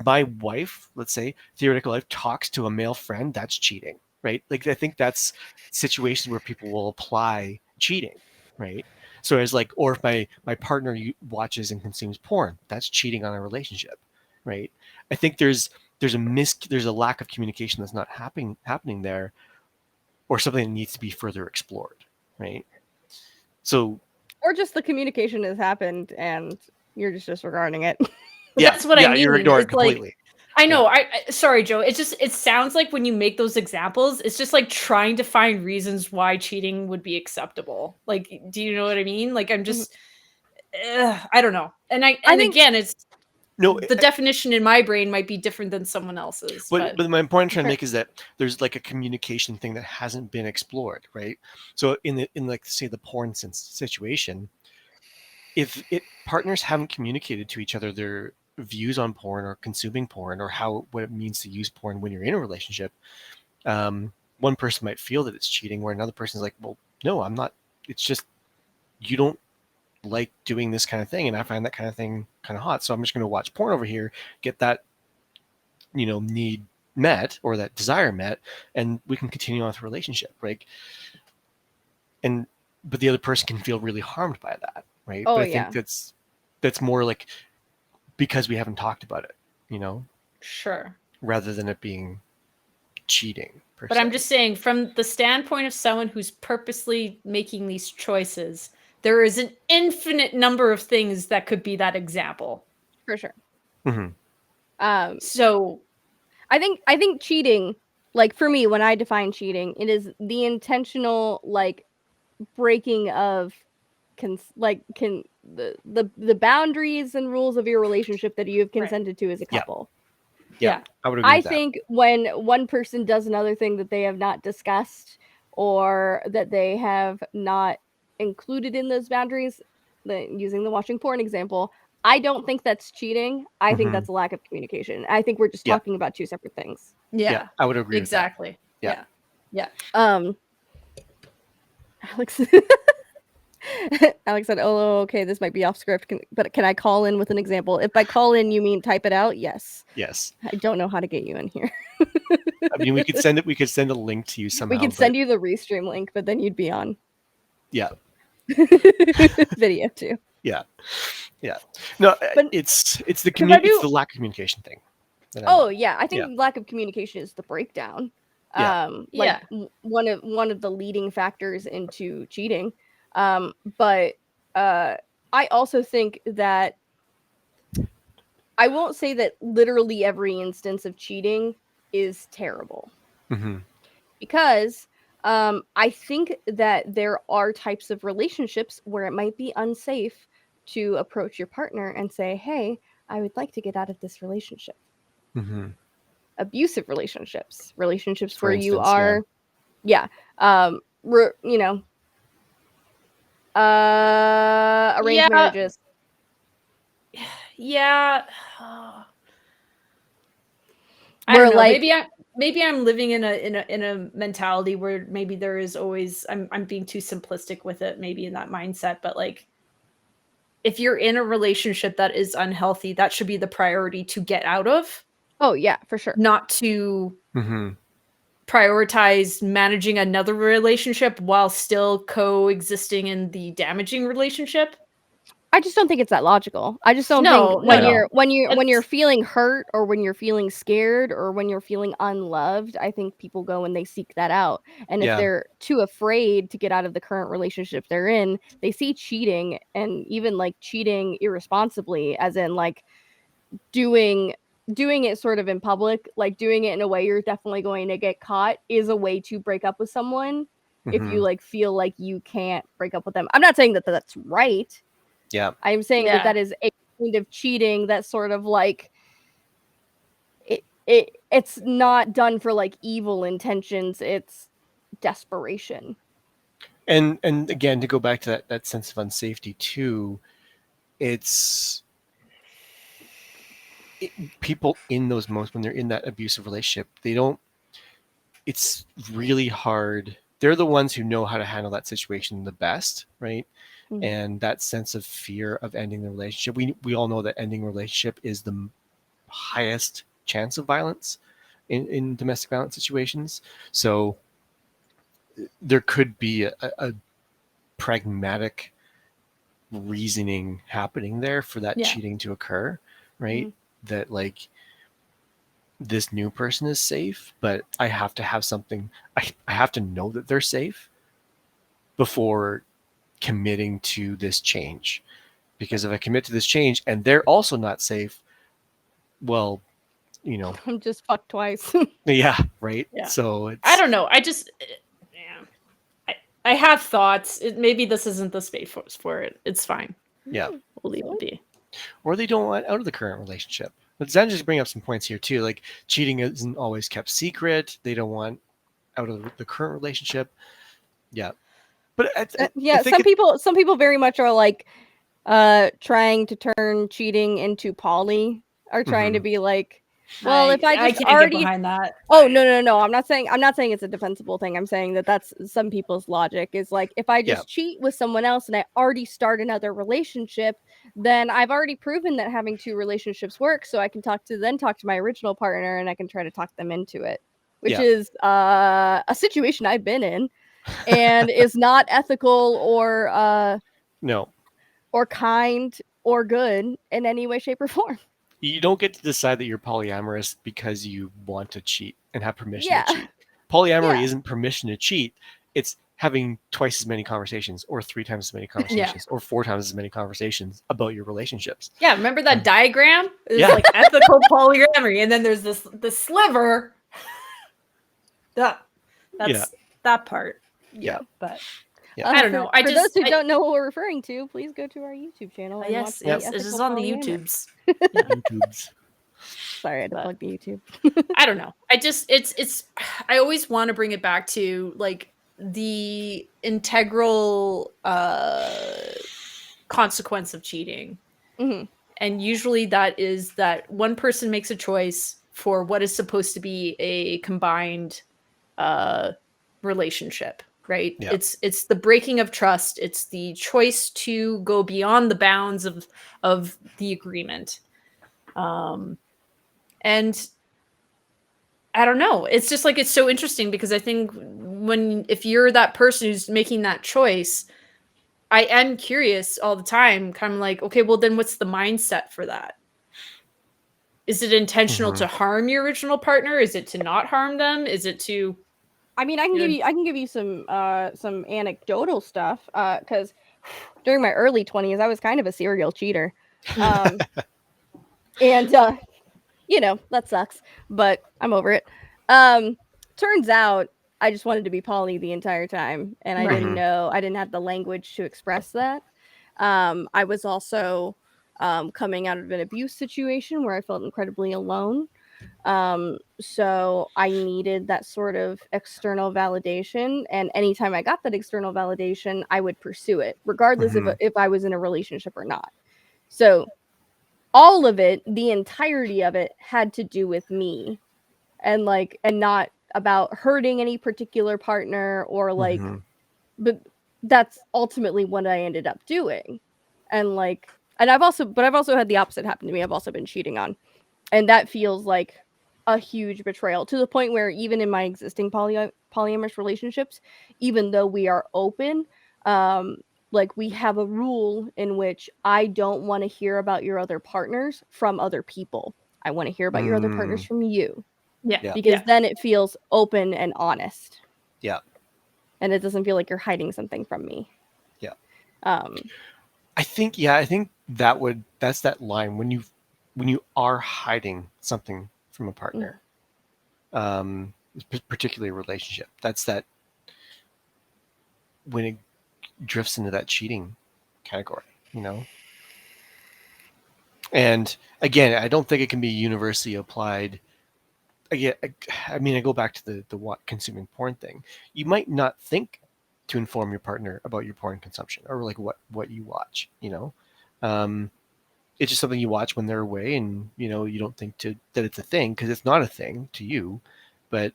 my wife, let's say, theoretical wife, talks to a male friend, that's cheating, right? Like, I think that's situations where people will apply cheating, right? So as like, or if my partner watches and consumes porn, that's cheating on a relationship, right? I think there's a lack of communication that's not happening there, or something that needs to be further explored, right? So, or just the communication has happened and you're just disregarding it. Yeah, that's what I mean. You're ignoring it's completely. I know. I sorry, Joe. It sounds like when you make those examples, it's just like trying to find reasons why cheating would be acceptable. Like, do you know what I mean? Like, I'm just, I don't know. And I think, again, it's the definition in my brain might be different than someone else's. But my point I'm trying to make is that there's like a communication thing that hasn't been explored, right? So in like, say, the porn situation, if partners haven't communicated to each other their views on porn or consuming porn, or what it means to use porn when you're in a relationship, one person might feel that it's cheating, where another person's like, well, no, I'm not. It's just you don't like doing this kind of thing, and I find that kind of thing kind of hot, so I'm just going to watch porn over here, get that need met, or that desire met, and we can continue on with the relationship, right? But the other person can feel really harmed by that, right? Oh, but I think that's more like because we haven't talked about it, Sure. rather than it being cheating. But I'm just saying, from the standpoint of someone who's purposely making these choices, there is an infinite number of things that could be that example. For sure. Mm-hmm. So I think cheating, like, for me, when I define cheating, it is the intentional, like, breaking of the boundaries and rules of your relationship that you have consented to as a couple. Yeah, I would agree with that. think when one person does another thing that they have not discussed, or that they have not included in those boundaries, using the watching porn example, I don't think that's cheating. I think that's a lack of communication. I think we're just talking about two separate things. Yeah, I would agree exactly. With that. Yeah. Alex Alex said, oh, okay, this might be off script, but can I call in with an example? If by call in you mean type it out, yes. I don't know how to get you in here. I mean, we could send a link to you somehow. We could send you the restream link, but then you'd be on video too. Yeah. No, but it's the lack of communication thing. I think lack of communication is the breakdown. One of the leading factors into cheating. But I also think that I won't say that literally every instance of cheating is terrible. Because I think that there are types of relationships where it might be unsafe to approach your partner and say, hey, I would like to get out of this relationship. Abusive relationships where you are, arranged marriages. I don't know. Maybe I'm living in a mentality where maybe there is always, I'm being too simplistic with it, maybe in that mindset, but like, if you're in a relationship that is unhealthy, that should be the priority to get out of. Oh yeah, for sure. Not to prioritize managing another relationship while still coexisting in the damaging relationship. I just don't think it's that logical. I just don't think when you're feeling hurt, or when you're feeling scared, or when you're feeling unloved, I think people go and they seek that out. And if they're too afraid to get out of the current relationship they're in, they see cheating, and even like cheating irresponsibly, as in like doing it sort of in public, like doing it in a way you're definitely going to get caught, is a way to break up with someone. If you like feel like you can't break up with them. I'm not saying that that's right. Yeah. I'm saying that is a kind of cheating that's sort of like it's not done for like evil intentions. It's desperation. And again, to go back to that sense of unsafety too, it's people in those moments when they're in that abusive relationship, it's really hard. They're the ones who know how to handle that situation the best, right? Mhm. And that sense of fear of ending the relationship. We all know that ending a relationship is the highest chance of violence in domestic violence situations. So there could be a pragmatic reasoning happening there for that cheating to occur, right? That like this new person is safe, but I have to have something. I have to know that they're safe before committing to this change. Because if I commit to this change and they're also not safe, well, I'm just fucked twice. yeah, right. Yeah. So it's I don't know. I just I have thoughts. Maybe this isn't the space for it. It's fine. Yeah, we'll leave it be. Or they don't want out of the current relationship. But Zen just bring up some points here too. Like cheating isn't always kept secret. They don't want out of the current relationship. Yeah, but I think some people very much are like trying to turn cheating into poly, or trying to be like, well, if I just can't already get behind that. Oh no! I'm not saying it's a defensible thing. I'm saying that's some people's logic is like, if I just cheat with someone else and I already start another relationship, then I've already proven that having two relationships works. So I can talk to my original partner and I can try to talk them into it, which is a situation I've been in, and is not ethical or no, or kind or good in any way, shape, or form. You don't get to decide that you're polyamorous because you want to cheat and have permission Yeah. to cheat. Polyamory isn't permission to cheat. It's having twice as many conversations, or 3 times as many conversations, or 4 times as many conversations about your relationships. Yeah, remember that diagram? It's like ethical polyamory, and then there's the sliver. That's that part. Yeah, but I don't know. For those who don't know what we're referring to, please go to our YouTube channel and watch the it is on the YouTubes. YouTubes. Sorry, I had to plug the YouTube. I don't know. I just it's I always want to bring it back to like the integral consequence of cheating. Mm-hmm. And usually that is that one person makes a choice for what is supposed to be a combined relationship, right? Yeah. It's the breaking of trust. It's the choice to go beyond the bounds of the agreement. And I don't know. It's just like, it's so interesting because I think if you're that person who's making that choice, I am curious all the time, kind of like, okay, well then what's the mindset for that? Is it intentional to harm your original partner? Is it to not harm them? Is it to... I mean, I can give you some anecdotal stuff, because during my early 20s, I was kind of a serial cheater. And that sucks, but I'm over it. Turns out I just wanted to be poly the entire time, and I didn't know, I didn't have the language to express that. I was also coming out of an abuse situation where I felt incredibly alone. So I needed that sort of external validation, and anytime I got that external validation, I would pursue it, regardless if I was in a relationship or not. So all of it, the entirety of it, had to do with me, and not about hurting any particular partner or but that's ultimately what I ended up doing. And I've also had the opposite happen to me. I've also been cheating on, and that feels like a huge betrayal, to the point where even in my existing polyamorous relationships, even though we are open, we have a rule in which I don't want to hear about your other partners from other people. I want to hear about your other partners from you. Yeah. Because then it feels open and honest. Yeah. And it doesn't feel like you're hiding something from me. Yeah. I think that's that line when you are hiding something from a partner, particularly a relationship. That's that when it drifts into that cheating category, And again, I don't think it can be universally applied again, I mean, I go back to the what consuming porn thing. You might not think to inform your partner about your porn consumption or like what you watch. It's just something you watch when they're away, and you don't think that it's a thing because it's not a thing to you, but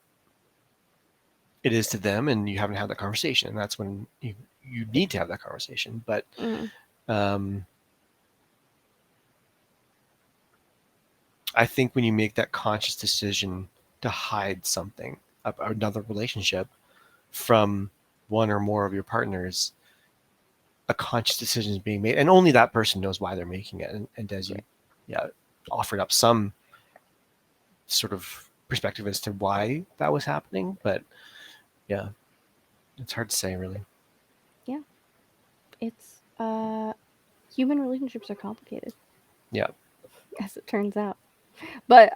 it is to them, and you haven't had that conversation, and that's when you need to have that conversation. But I think when you make that conscious decision to hide something, another relationship, from one or more of your partners, a conscious decision is being made, and only that person knows why they're making it. And as you, offered up some sort of perspective as to why that was happening, but yeah, it's hard to say, really. Yeah, it's human relationships are complicated. Yeah, as it turns out. But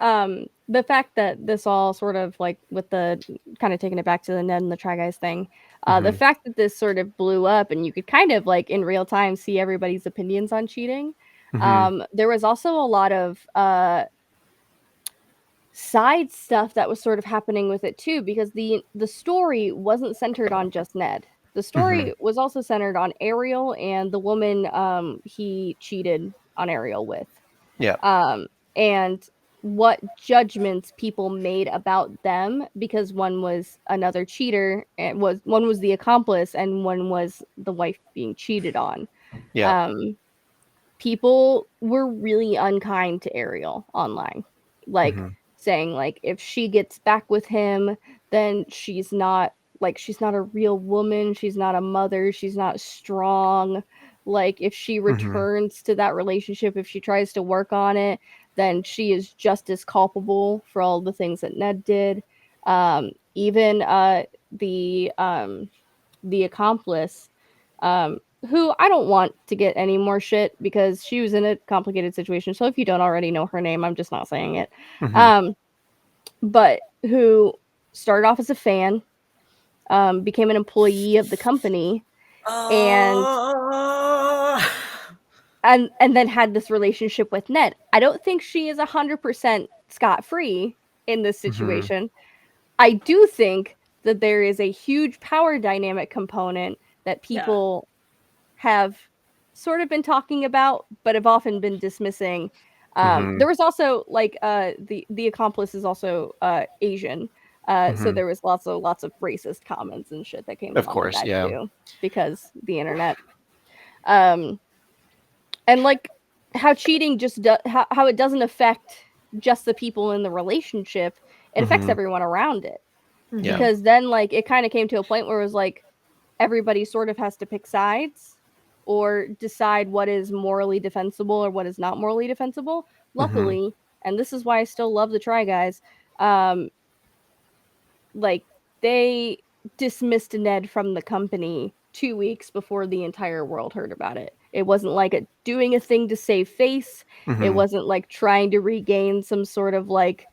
the fact that this all sort of like with the kind of taking it back to the Ned and the Try Guys thing, the fact that this sort of blew up and you could kind of like in real time see everybody's opinions on cheating. There was also a lot of side stuff that was sort of happening with it too, because the story wasn't centered on just Ned. The story was also centered on Ariel and the woman he cheated on Ariel with. Yeah. And what judgments people made about them, because one was another cheater and one was the accomplice and one was the wife being cheated on. Yeah. People were really unkind to Ariel online, like saying like if she gets back with him, then she's not a real woman, she's not a mother, she's not strong. Like if she returns to that relationship, if she tries to work on it, then she is just as culpable for all the things that Ned did. Even the accomplice, who I don't want to get any more shit because she was in a complicated situation. So if you don't already know her name, I'm just not saying it. But who started off as a fan, became an employee of the company, and then had this relationship with Ned. I don't think she is 100% scot-free in this situation. I do think that there is a huge power dynamic component that people have sort of been talking about, but have often been dismissing. There was also like the accomplice is also Asian, so there was lots of racist comments and shit that came along with that too, because the internet. And like how cheating just how it doesn't affect just the people in the relationship, it affects everyone around it. Because then like it kind of came to a point where it was like everybody sort of has to pick sides or decide what is morally defensible or what is not morally defensible. Luckily, and this is why I still love the Try Guys, like they dismissed Ned from the company 2 weeks before the entire world heard about it. It wasn't like doing a thing to save face. It wasn't like trying to regain some sort of like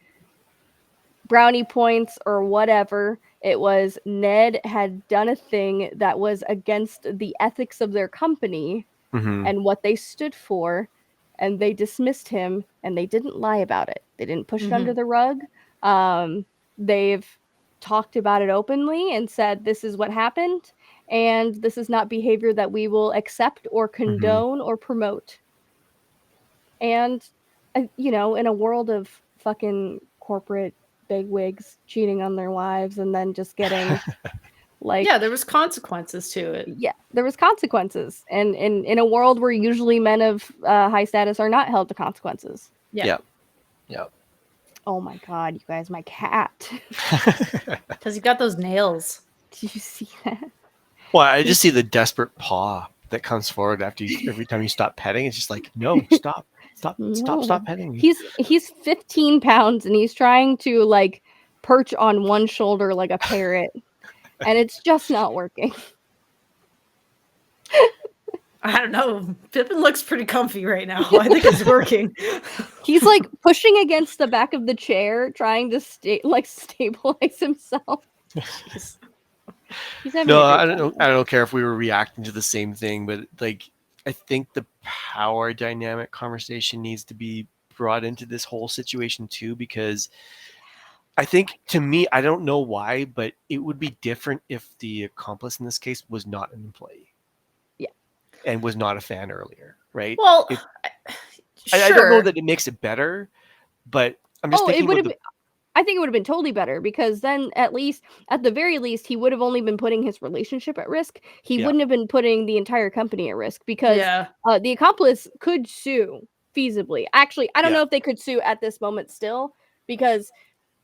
brownie points or whatever. It was Ned had done a thing that was against the ethics of their company and what they stood for, and they dismissed him, and they didn't lie about it. They didn't push it under the rug. They've talked about it openly and said this is what happened, and this is not behavior that we will accept or condone or promote. And in a world of fucking corporate bigwigs cheating on their wives and then just getting like there was consequences to it. Yeah, there was consequences, and in a world where usually men of high status are not held to consequences. Yeah. Oh my god, you guys, my cat. Because you got those nails. Did you see that? Well, I just see the desperate paw that comes forward every time you stop petting. It's just like, no, stop petting me. He's 15 pounds and he's trying to like perch on one shoulder like a parrot, and it's just not working. I don't know. Pippin looks pretty comfy right now. I think it's working. He's like pushing against the back of the chair, trying to stabilize himself. No, I don't care if we were reacting to the same thing, but like I think the power dynamic conversation needs to be brought into this whole situation too, because I think, to me, I don't know why, but it would be different if the accomplice in this case was not an employee. Yeah. And was not a fan earlier, right? Well, sure. I don't know that it makes it better, but I'm just thinking about I think it would have been totally better, because then at the very least, he would have only been putting his relationship at risk. He wouldn't have been putting the entire company at risk, because the accomplice could sue feasibly. Actually, I don't know if they could sue at this moment still, because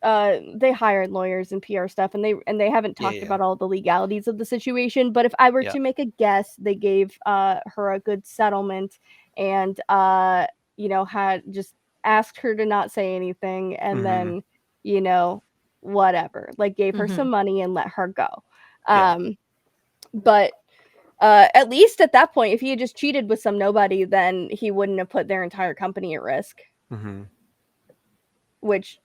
they hired lawyers and PR stuff, and they haven't talked about all the legalities of the situation. But if I were to make a guess, they gave her a good settlement, and had just asked her to not say anything, and then whatever, like gave her some money and let her go. But at least at that point, if he had just cheated with some nobody, then he wouldn't have put their entire company at risk, which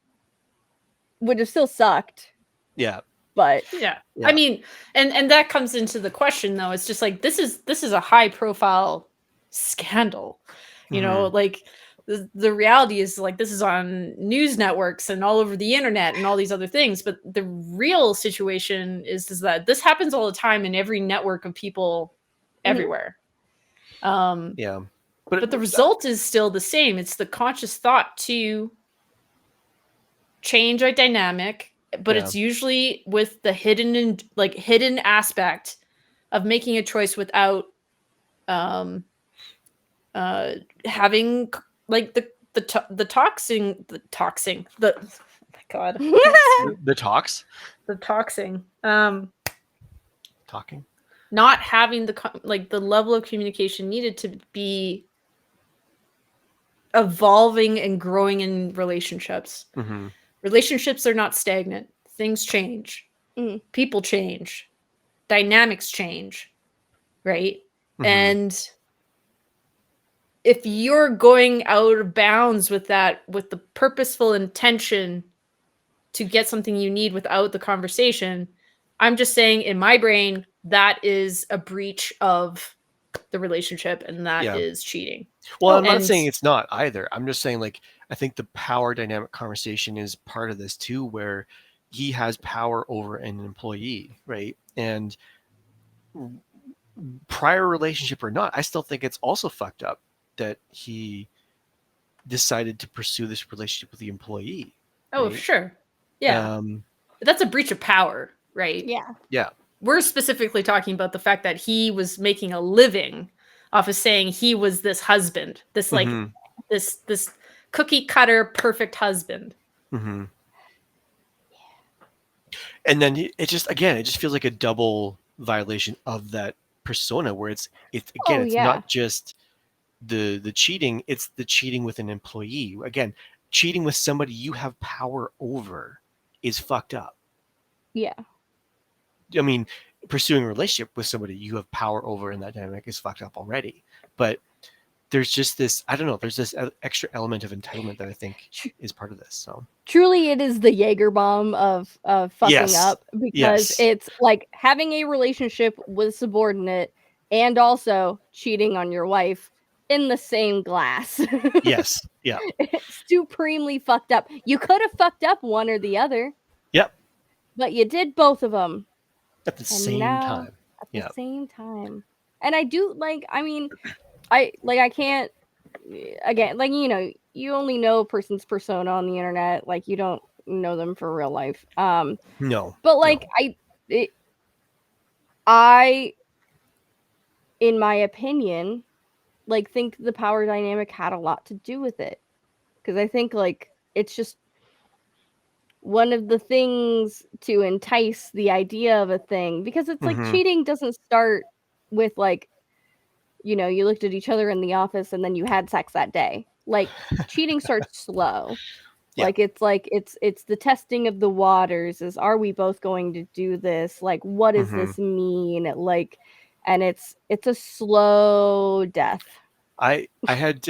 would have still sucked. But I mean, and that comes into the question, though. It's just like, this is a high profile scandal, you know, like the reality is, like, this is on news networks and all over the internet and all these other things, but the real situation is that this happens all the time in every network of people everywhere. But the result is still the same. It's the conscious thought to change a dynamic, but it's usually with the hidden aspect of making a choice without having, like, the toxing oh my god the talks the toxing talking not having the level of communication needed to be evolving and growing in relationships. Relationships are not stagnant. Things change. People change. Dynamics change. Right? And if you're going out of bounds with that, with the purposeful intention to get something you need without the conversation, I'm just saying, in my brain, that is a breach of the relationship, and that is cheating. Well, I'm not saying it's not either. I'm just saying, like, I think the power dynamic conversation is part of this too, where he has power over an employee, right? And prior relationship or not, I still think it's also fucked up that he decided to pursue this relationship with the employee. Oh, right? Sure. Yeah. That's a breach of power, right? Yeah. We're specifically talking about the fact that he was making a living off of saying he was this husband, this like this cookie cutter perfect husband. And then it just feels like a double violation of that persona, where it's not just the cheating, it's the cheating with an employee. Again, cheating with somebody you have power over is fucked up. Yeah. I mean, pursuing a relationship with somebody you have power over in that dynamic is fucked up already. But there's just this, I don't know, there's this extra element of entitlement that I think is part of this. So truly, it is the Jaeger bomb of fucking up, because it's like having a relationship with subordinate and also cheating on your wife in the same glass. Yes. Yeah. It's supremely fucked up. You could have fucked up one or the other. Yep. But you did both of them at the same time. At the same time. And I do, like, I mean, I can't, again, like, you know, you only know a person's persona on the internet, like, you don't know them for real life. No. But, like, I, in my opinion, like, think the power dynamic had a lot to do with it. Because I think, like, it's just one of the things to entice the idea of a thing. Because it's like, cheating doesn't start with, like, you know, you looked at each other in the office and then you had sex that day. Like, cheating starts slow. Like, it's the testing of the waters. Are we both going to do this? Like, what does this mean? Like, and it's a slow death. I had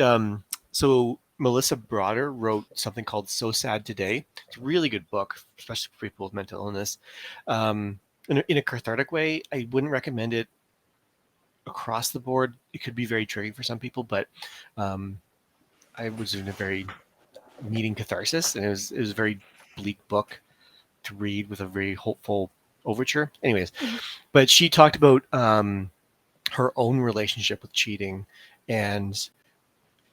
so Melissa Broader wrote something called So Sad Today. It's a really good book, especially for people with mental illness. In a cathartic way. I wouldn't recommend it across the board. It could be very triggering for some people, but I was in a very needing catharsis, and it was a very bleak book. to read with a very hopeful overture. Anyways, Mhm. but she talked about her own relationship with cheating and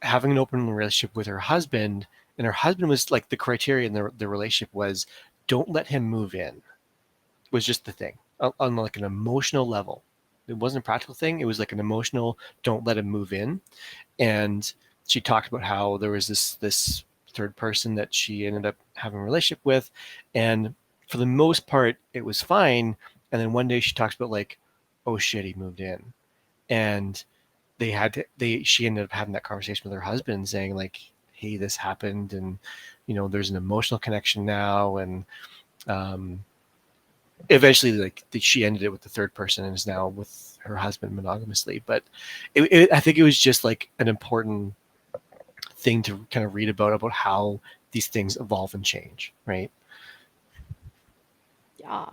having an open relationship with her husband. And her husband was like, the criteria in the relationship was, don't let him move in, was just the thing on like an emotional level. It wasn't a practical thing. It was like an emotional, don't let him move in. And she talked about how there was this third person that she ended up having a relationship with, and for the most part it was fine. And then one day she talks about like, oh shit, he moved in. And she ended up having that conversation with her husband saying like, hey, this happened, and there's an emotional connection now. And um, eventually like she ended it with the third person and is now with her husband monogamously. But I think it was just like an important thing to kind of read about how these things evolve and change, right? Yeah.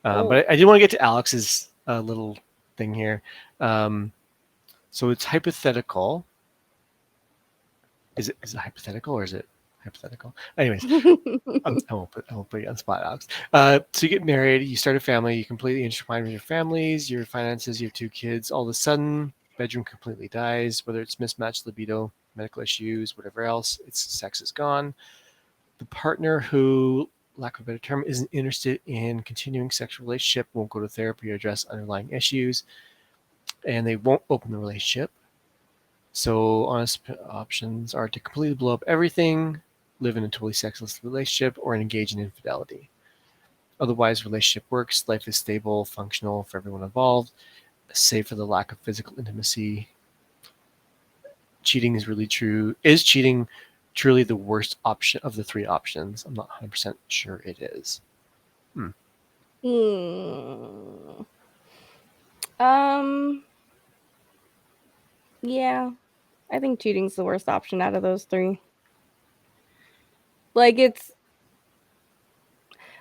But I did want to get to Alex's little thing here. So it's hypothetical. Is it hypothetical or is it hypothetical? Anyways, I won't put you on the spot, Alex. So you get married, you start a family, you completely intertwine with your families, your finances, you have 2 kids. All of a sudden, bedroom completely dies, whether it's mismatched libido, medical issues, whatever else. It's sex is gone. The partner who, lack of a better term, isn't interested in continuing sexual relationship, won't go to therapy or address underlying issues, and they won't open the relationship. So honest options are to completely blow up everything, live in a totally sexless relationship, or engage in infidelity. Otherwise, relationship works, life is stable, functional for everyone involved, save for the lack of physical intimacy. Cheating is really true. Is cheating truly the worst option of the 3 options? I'm not 100% sure it is. Hmm. Um. Yeah, I think cheating's the worst option out of those 3. Like, it's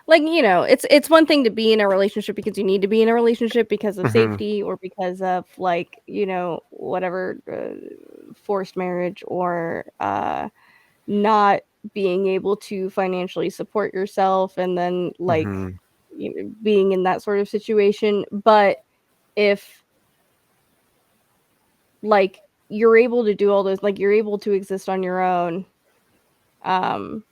like, it's one thing to be in a relationship because you need to be in a relationship because of Mm-hmm. safety or because of, like, whatever, forced marriage or, not being able to financially support yourself and then, like, Mm-hmm. being in that sort of situation. But if, like, you're able to do all those, like, you're able to exist on your own, um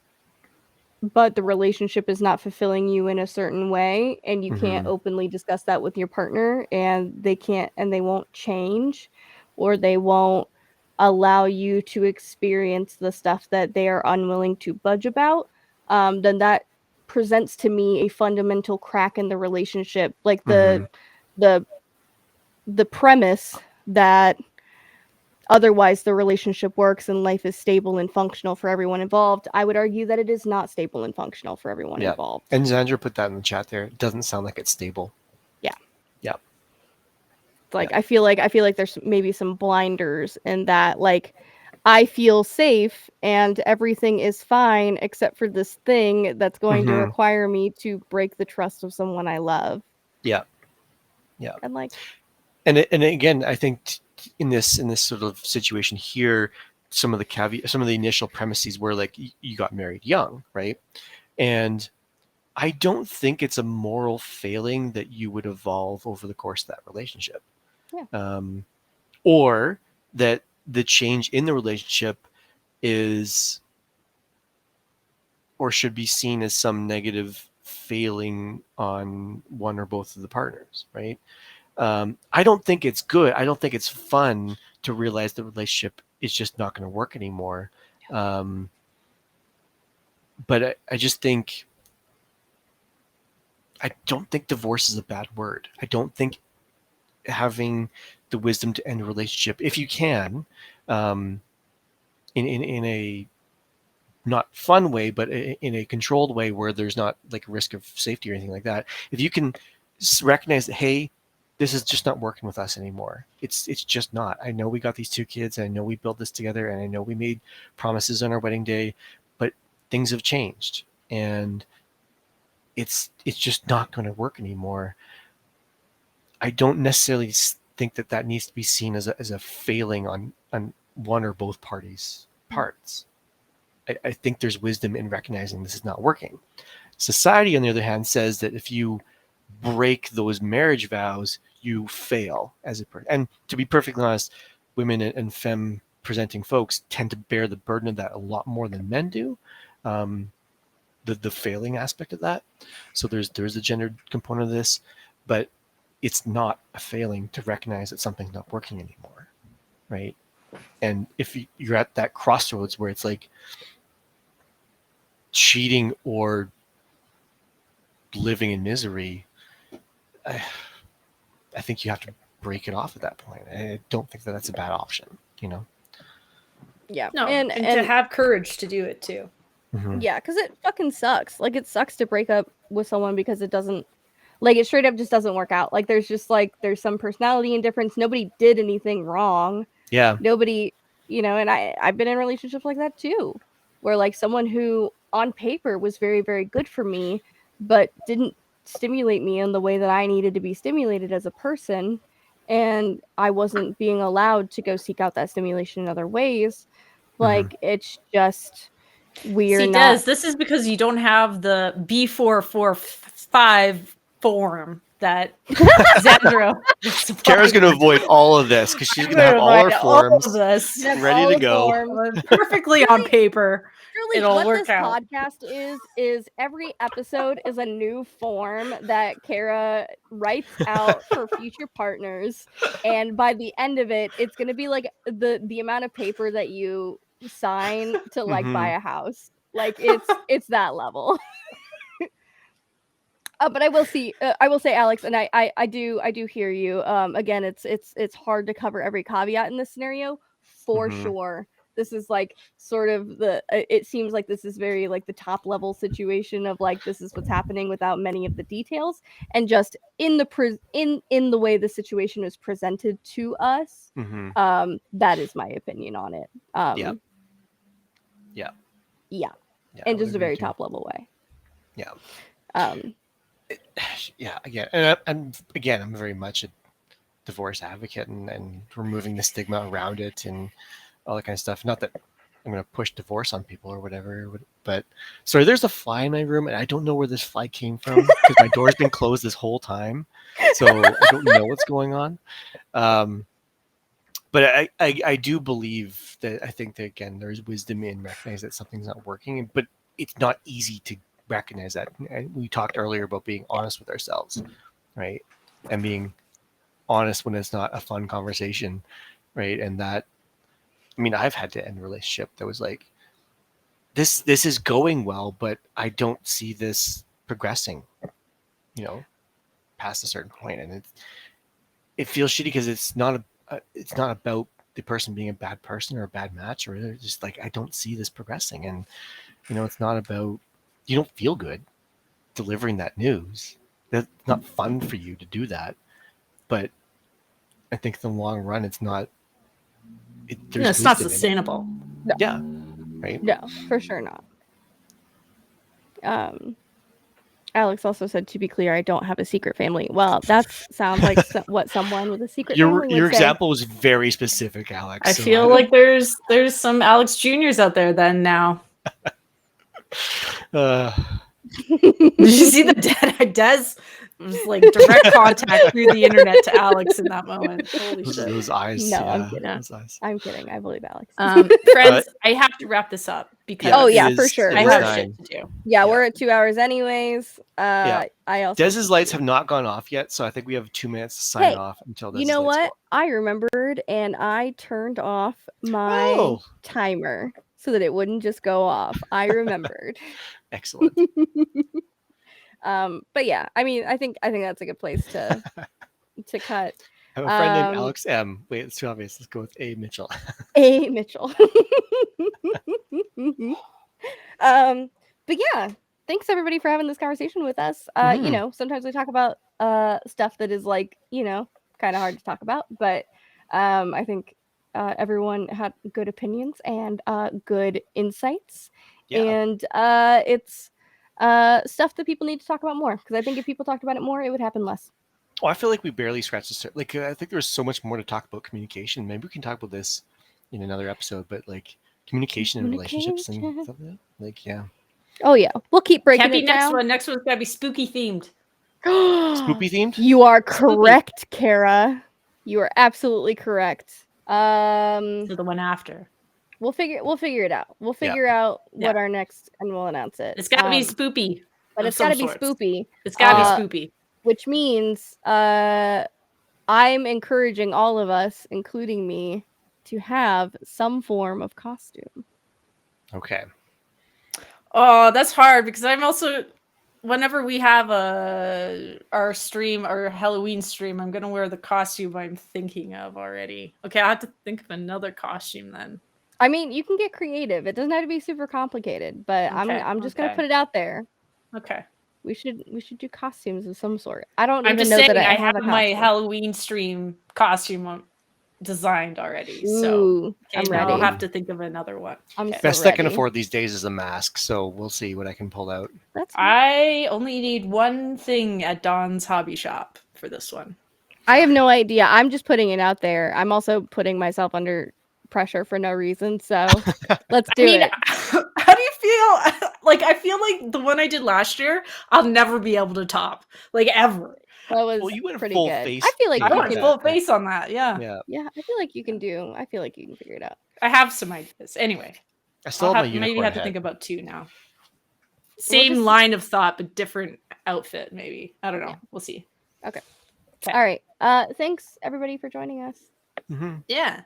but the relationship is not fulfilling you in a certain way and you can't Mm-hmm. openly discuss that with your partner and they won't change or they won't allow you to experience the stuff that they are unwilling to budge about, then that presents to me a fundamental crack in the relationship, like Mm-hmm. the the premise that otherwise the relationship works and life is stable and functional for everyone involved. I would argue that it is not stable and functional for everyone Yeah. involved. And Xandra put that in the chat there. It doesn't sound like it's stable. Yeah. Yeah. Like, Yeah. I feel like there's maybe some blinders in that, like, I feel safe and everything is fine except for this thing that's going to Mm-hmm. require me to break the trust of someone I love. Yeah. Yeah. And, like, And again, I think in this sort of situation here, some of the initial premises were like you got married young, right? And I don't think it's a moral failing that you would evolve over the course of that relationship, yeah. or that the change in the relationship is or should be seen as some negative failing on one or both of the partners, right? I don't think it's good. I don't think it's fun to realize the relationship is just not going to work anymore. Um, but I just think I don't think divorce is a bad word. I don't think having the wisdom to end a relationship, if you can, um, in a not fun way, but in a controlled way where there's not like a risk of safety or anything like that. If you can recognize that, hey, this is just not working with us anymore. It's just not. I know we got these 2 kids, and I know we built this together, and I know we made promises on our wedding day, but things have changed, and it's just not going to work anymore. I don't necessarily think that needs to be seen as a failing on one or both parties' parts. I think there's wisdom in recognizing this is not working. Society, on the other hand, says that if you break those marriage vows, you fail as a person. And to be perfectly honest, women and femme presenting folks tend to bear the burden of that a lot more than men do. The failing aspect of that. So there's a gendered component of this, but it's not a failing to recognize that something's not working anymore, right? And if you're at that crossroads where it's like cheating or living in misery, I think you have to break it off at that point. I don't think that that's a bad option, you know? Yeah. No, and to have courage to do it too. Mm-hmm. Yeah, because it fucking sucks. Like, it sucks to break up with someone because it doesn't, like, it straight up just doesn't work out. Like, there's just, like, there's some personality indifference. Nobody did anything wrong. Yeah. Nobody, you know, and I've been in relationships like that too, where, like, someone who on paper was very, very good for me, but didn't stimulate me in the way that I needed to be stimulated as a person. And I wasn't being allowed to go seek out that stimulation in other ways. Like, it's just... We're See, not. Des, this is because you don't have the B445 form that Xandro. Kara's going to avoid all of this because she's going to have all our forms ready to go. Perfectly on paper. Truly, It'll what work this out. podcast is every episode is a new form that Kara writes out for future partners, and by the end of it, it's going to be like the amount of paper that you sign to like buy a house. Like, it's that level. But I will say, Alex, and I do hear you. Again, it's hard to cover every caveat in this scenario for sure. This is like sort of it seems like this is very like the top level situation of like, this is what's happening without many of the details, and just in the way the situation is presented to us. That is my opinion on it. Yeah, in just a very top level way. Again, and I'm very much a divorce advocate and removing the stigma around it and all that kind of stuff. Not that I'm going to push divorce on people or whatever, but sorry, there's a fly in my room and I don't know where this fly came from because my door's been closed this whole time, so I don't know what's going on. But I do believe that I think that, again, there's wisdom in recognizing that something's not working, but it's not easy to recognize that. And we talked earlier about being honest with ourselves, right? And being honest when it's not a fun conversation, right? And that, I mean, I've had to end a relationship that was like, this is going well, but I don't see this progressing, you know, past a certain point. And it feels shitty because it's not about the person being a bad person or a bad match, or just like, I don't see this progressing. And, you know, it's not about, you don't feel good delivering that news. That's not fun for you to do that. But I think in the long run, it's not. It's not sustainable. No. Yeah. Right. No, for sure not. Alex also said, to be clear, I don't have a secret family. Well, that sounds like what someone with a secret family would Your say. example was very specific, Alex. I feel like there's some Alex Juniors out there then now. Did you see the Des was like direct contact through the internet to Alex in that moment? Holy shit! Those eyes. No, yeah, I'm kidding. Those eyes. I'm kidding. I believe Alex. Friends, I have to wrap this up because for sure. I have shit to do. Yeah, we're at 2 hours anyways. I also Des's lights have not gone off yet, so I think we have 2 minutes to sign off until Des's you know lights what? go off. I remembered, and I turned off my timer so that it wouldn't just go off. I remembered. Excellent. But yeah, I mean, I think that's a good place to cut. I have a friend named Alex M. Wait, it's too obvious. Let's go with A. Mitchell. A. Mitchell. But yeah, thanks everybody for having this conversation with us. You know, sometimes we talk about stuff that is like, you know, kind of hard to talk about, but I think everyone had good opinions and good insights. And it's stuff that people need to talk about more, because I think if people talked about it more, it would happen less. Oh, I feel like we barely scratched the surface. Like, I think there's so much more to talk about communication. Maybe we can talk about this in another episode, but like communication and relationships and stuff like that. Like, yeah. Oh yeah, we'll keep breaking Can't be it next down. one. Next one's gotta be spooky themed. Spoopy themed? You are correct, Kara. You are absolutely correct. So the one after. We'll figure it out. We'll figure out what our next, and we'll announce it. It's gotta be spoopy. But it's gotta be spoopy. It's gotta be spoopy. Which means I'm encouraging all of us, including me, to have some form of costume. Okay. Oh, that's hard because I'm also, whenever we have our stream, our Halloween stream, I'm gonna wear the costume I'm thinking of already. Okay, I have to think of another costume then. I mean, you can get creative. It doesn't have to be super complicated, but I'm just gonna put it out there. Okay. We should do costumes of some sort. I'm even just know saying, that I have my Halloween stream costume designed already. Ooh, so I'm ready. I'll have to think of another one. I'm Okay. Best I can afford these days is a mask, so we'll see what I can pull out. I only need one thing at Dawn's hobby shop for this one. I have no idea. I'm just putting it out there. I'm also putting myself under pressure for no reason, so let's do it. How do you feel? Like, I feel like the one I did last year, I'll never be able to top, like, ever. That was you went pretty full good. face. I feel like I went full face on that. Yeah. I feel like you can do. I feel like you can figure it out. I have some ideas. Anyway, I still have my maybe have to think about two now. Same line of thought, but different outfit. Maybe, I don't know. We'll see. Okay. All right. Thanks everybody for joining us. Yeah.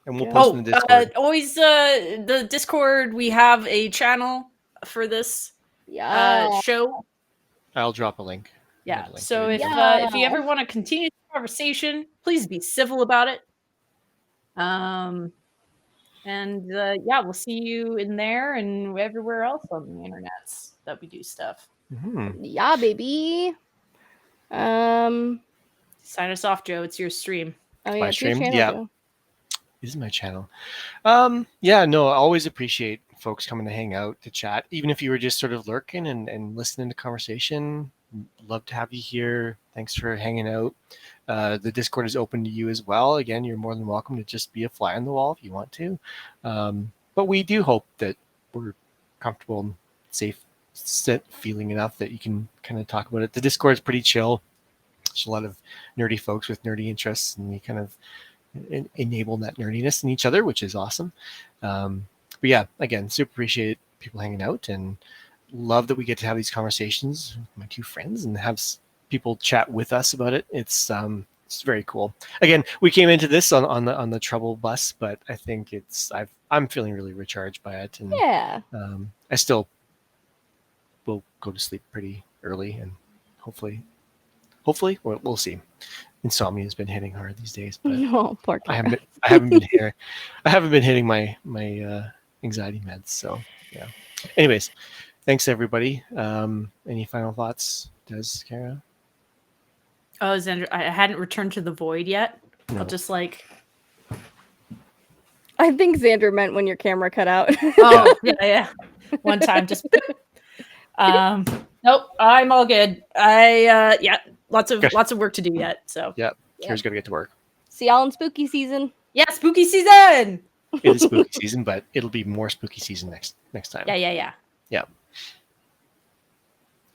And we'll post in the Discord. Always the Discord. We have a channel for this show. I'll drop a link. Yeah. So if you ever want to continue the conversation, please be civil about it. And we'll see you in there and everywhere else on the internets that we do stuff. Yeah, baby. Sign us off, Joe. It's your stream. Oh yeah, my stream. Channel, yeah, Joe. This is my channel. I always appreciate folks coming to hang out, to chat, even if you were just sort of lurking and listening to conversation. Love to have you here. Thanks for hanging out. The Discord is open to you as well. Again, you're more than welcome to just be a fly on the wall if you want to. But we do hope that we're comfortable and safe, feeling enough that you can kind of talk about it. The Discord is pretty chill. There's a lot of nerdy folks with nerdy interests, and we kind of enable that nerdiness in each other, which is awesome. But yeah, again, super appreciate people hanging out, and love that we get to have these conversations with my two friends and have people chat with us about it. It's very cool. Again, we came into this on the trouble bus, but I think I'm feeling really recharged by it, and I still will go to sleep pretty early, and hopefully we'll see. Insomnia has been hitting hard these days, but poor I haven't been hitting my anxiety meds. So yeah. Anyways, thanks everybody. Any final thoughts, Des, Kara? Oh, Xander, I hadn't returned to the void yet. No. I'll just I think Xander meant when your camera cut out. Oh yeah. One time, just nope. I'm all good. Lots of work to do yet. So Kara's gotta get to work. See y'all in spooky season. Yeah, spooky season. It is spooky season, but it'll be more spooky season next time. Yeah.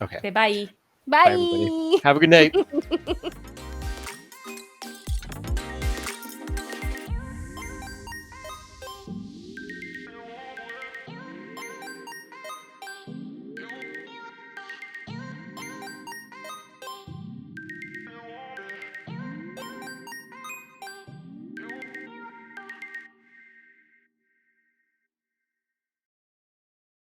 Okay. Bye. Bye. Bye, everybody. Have a good night.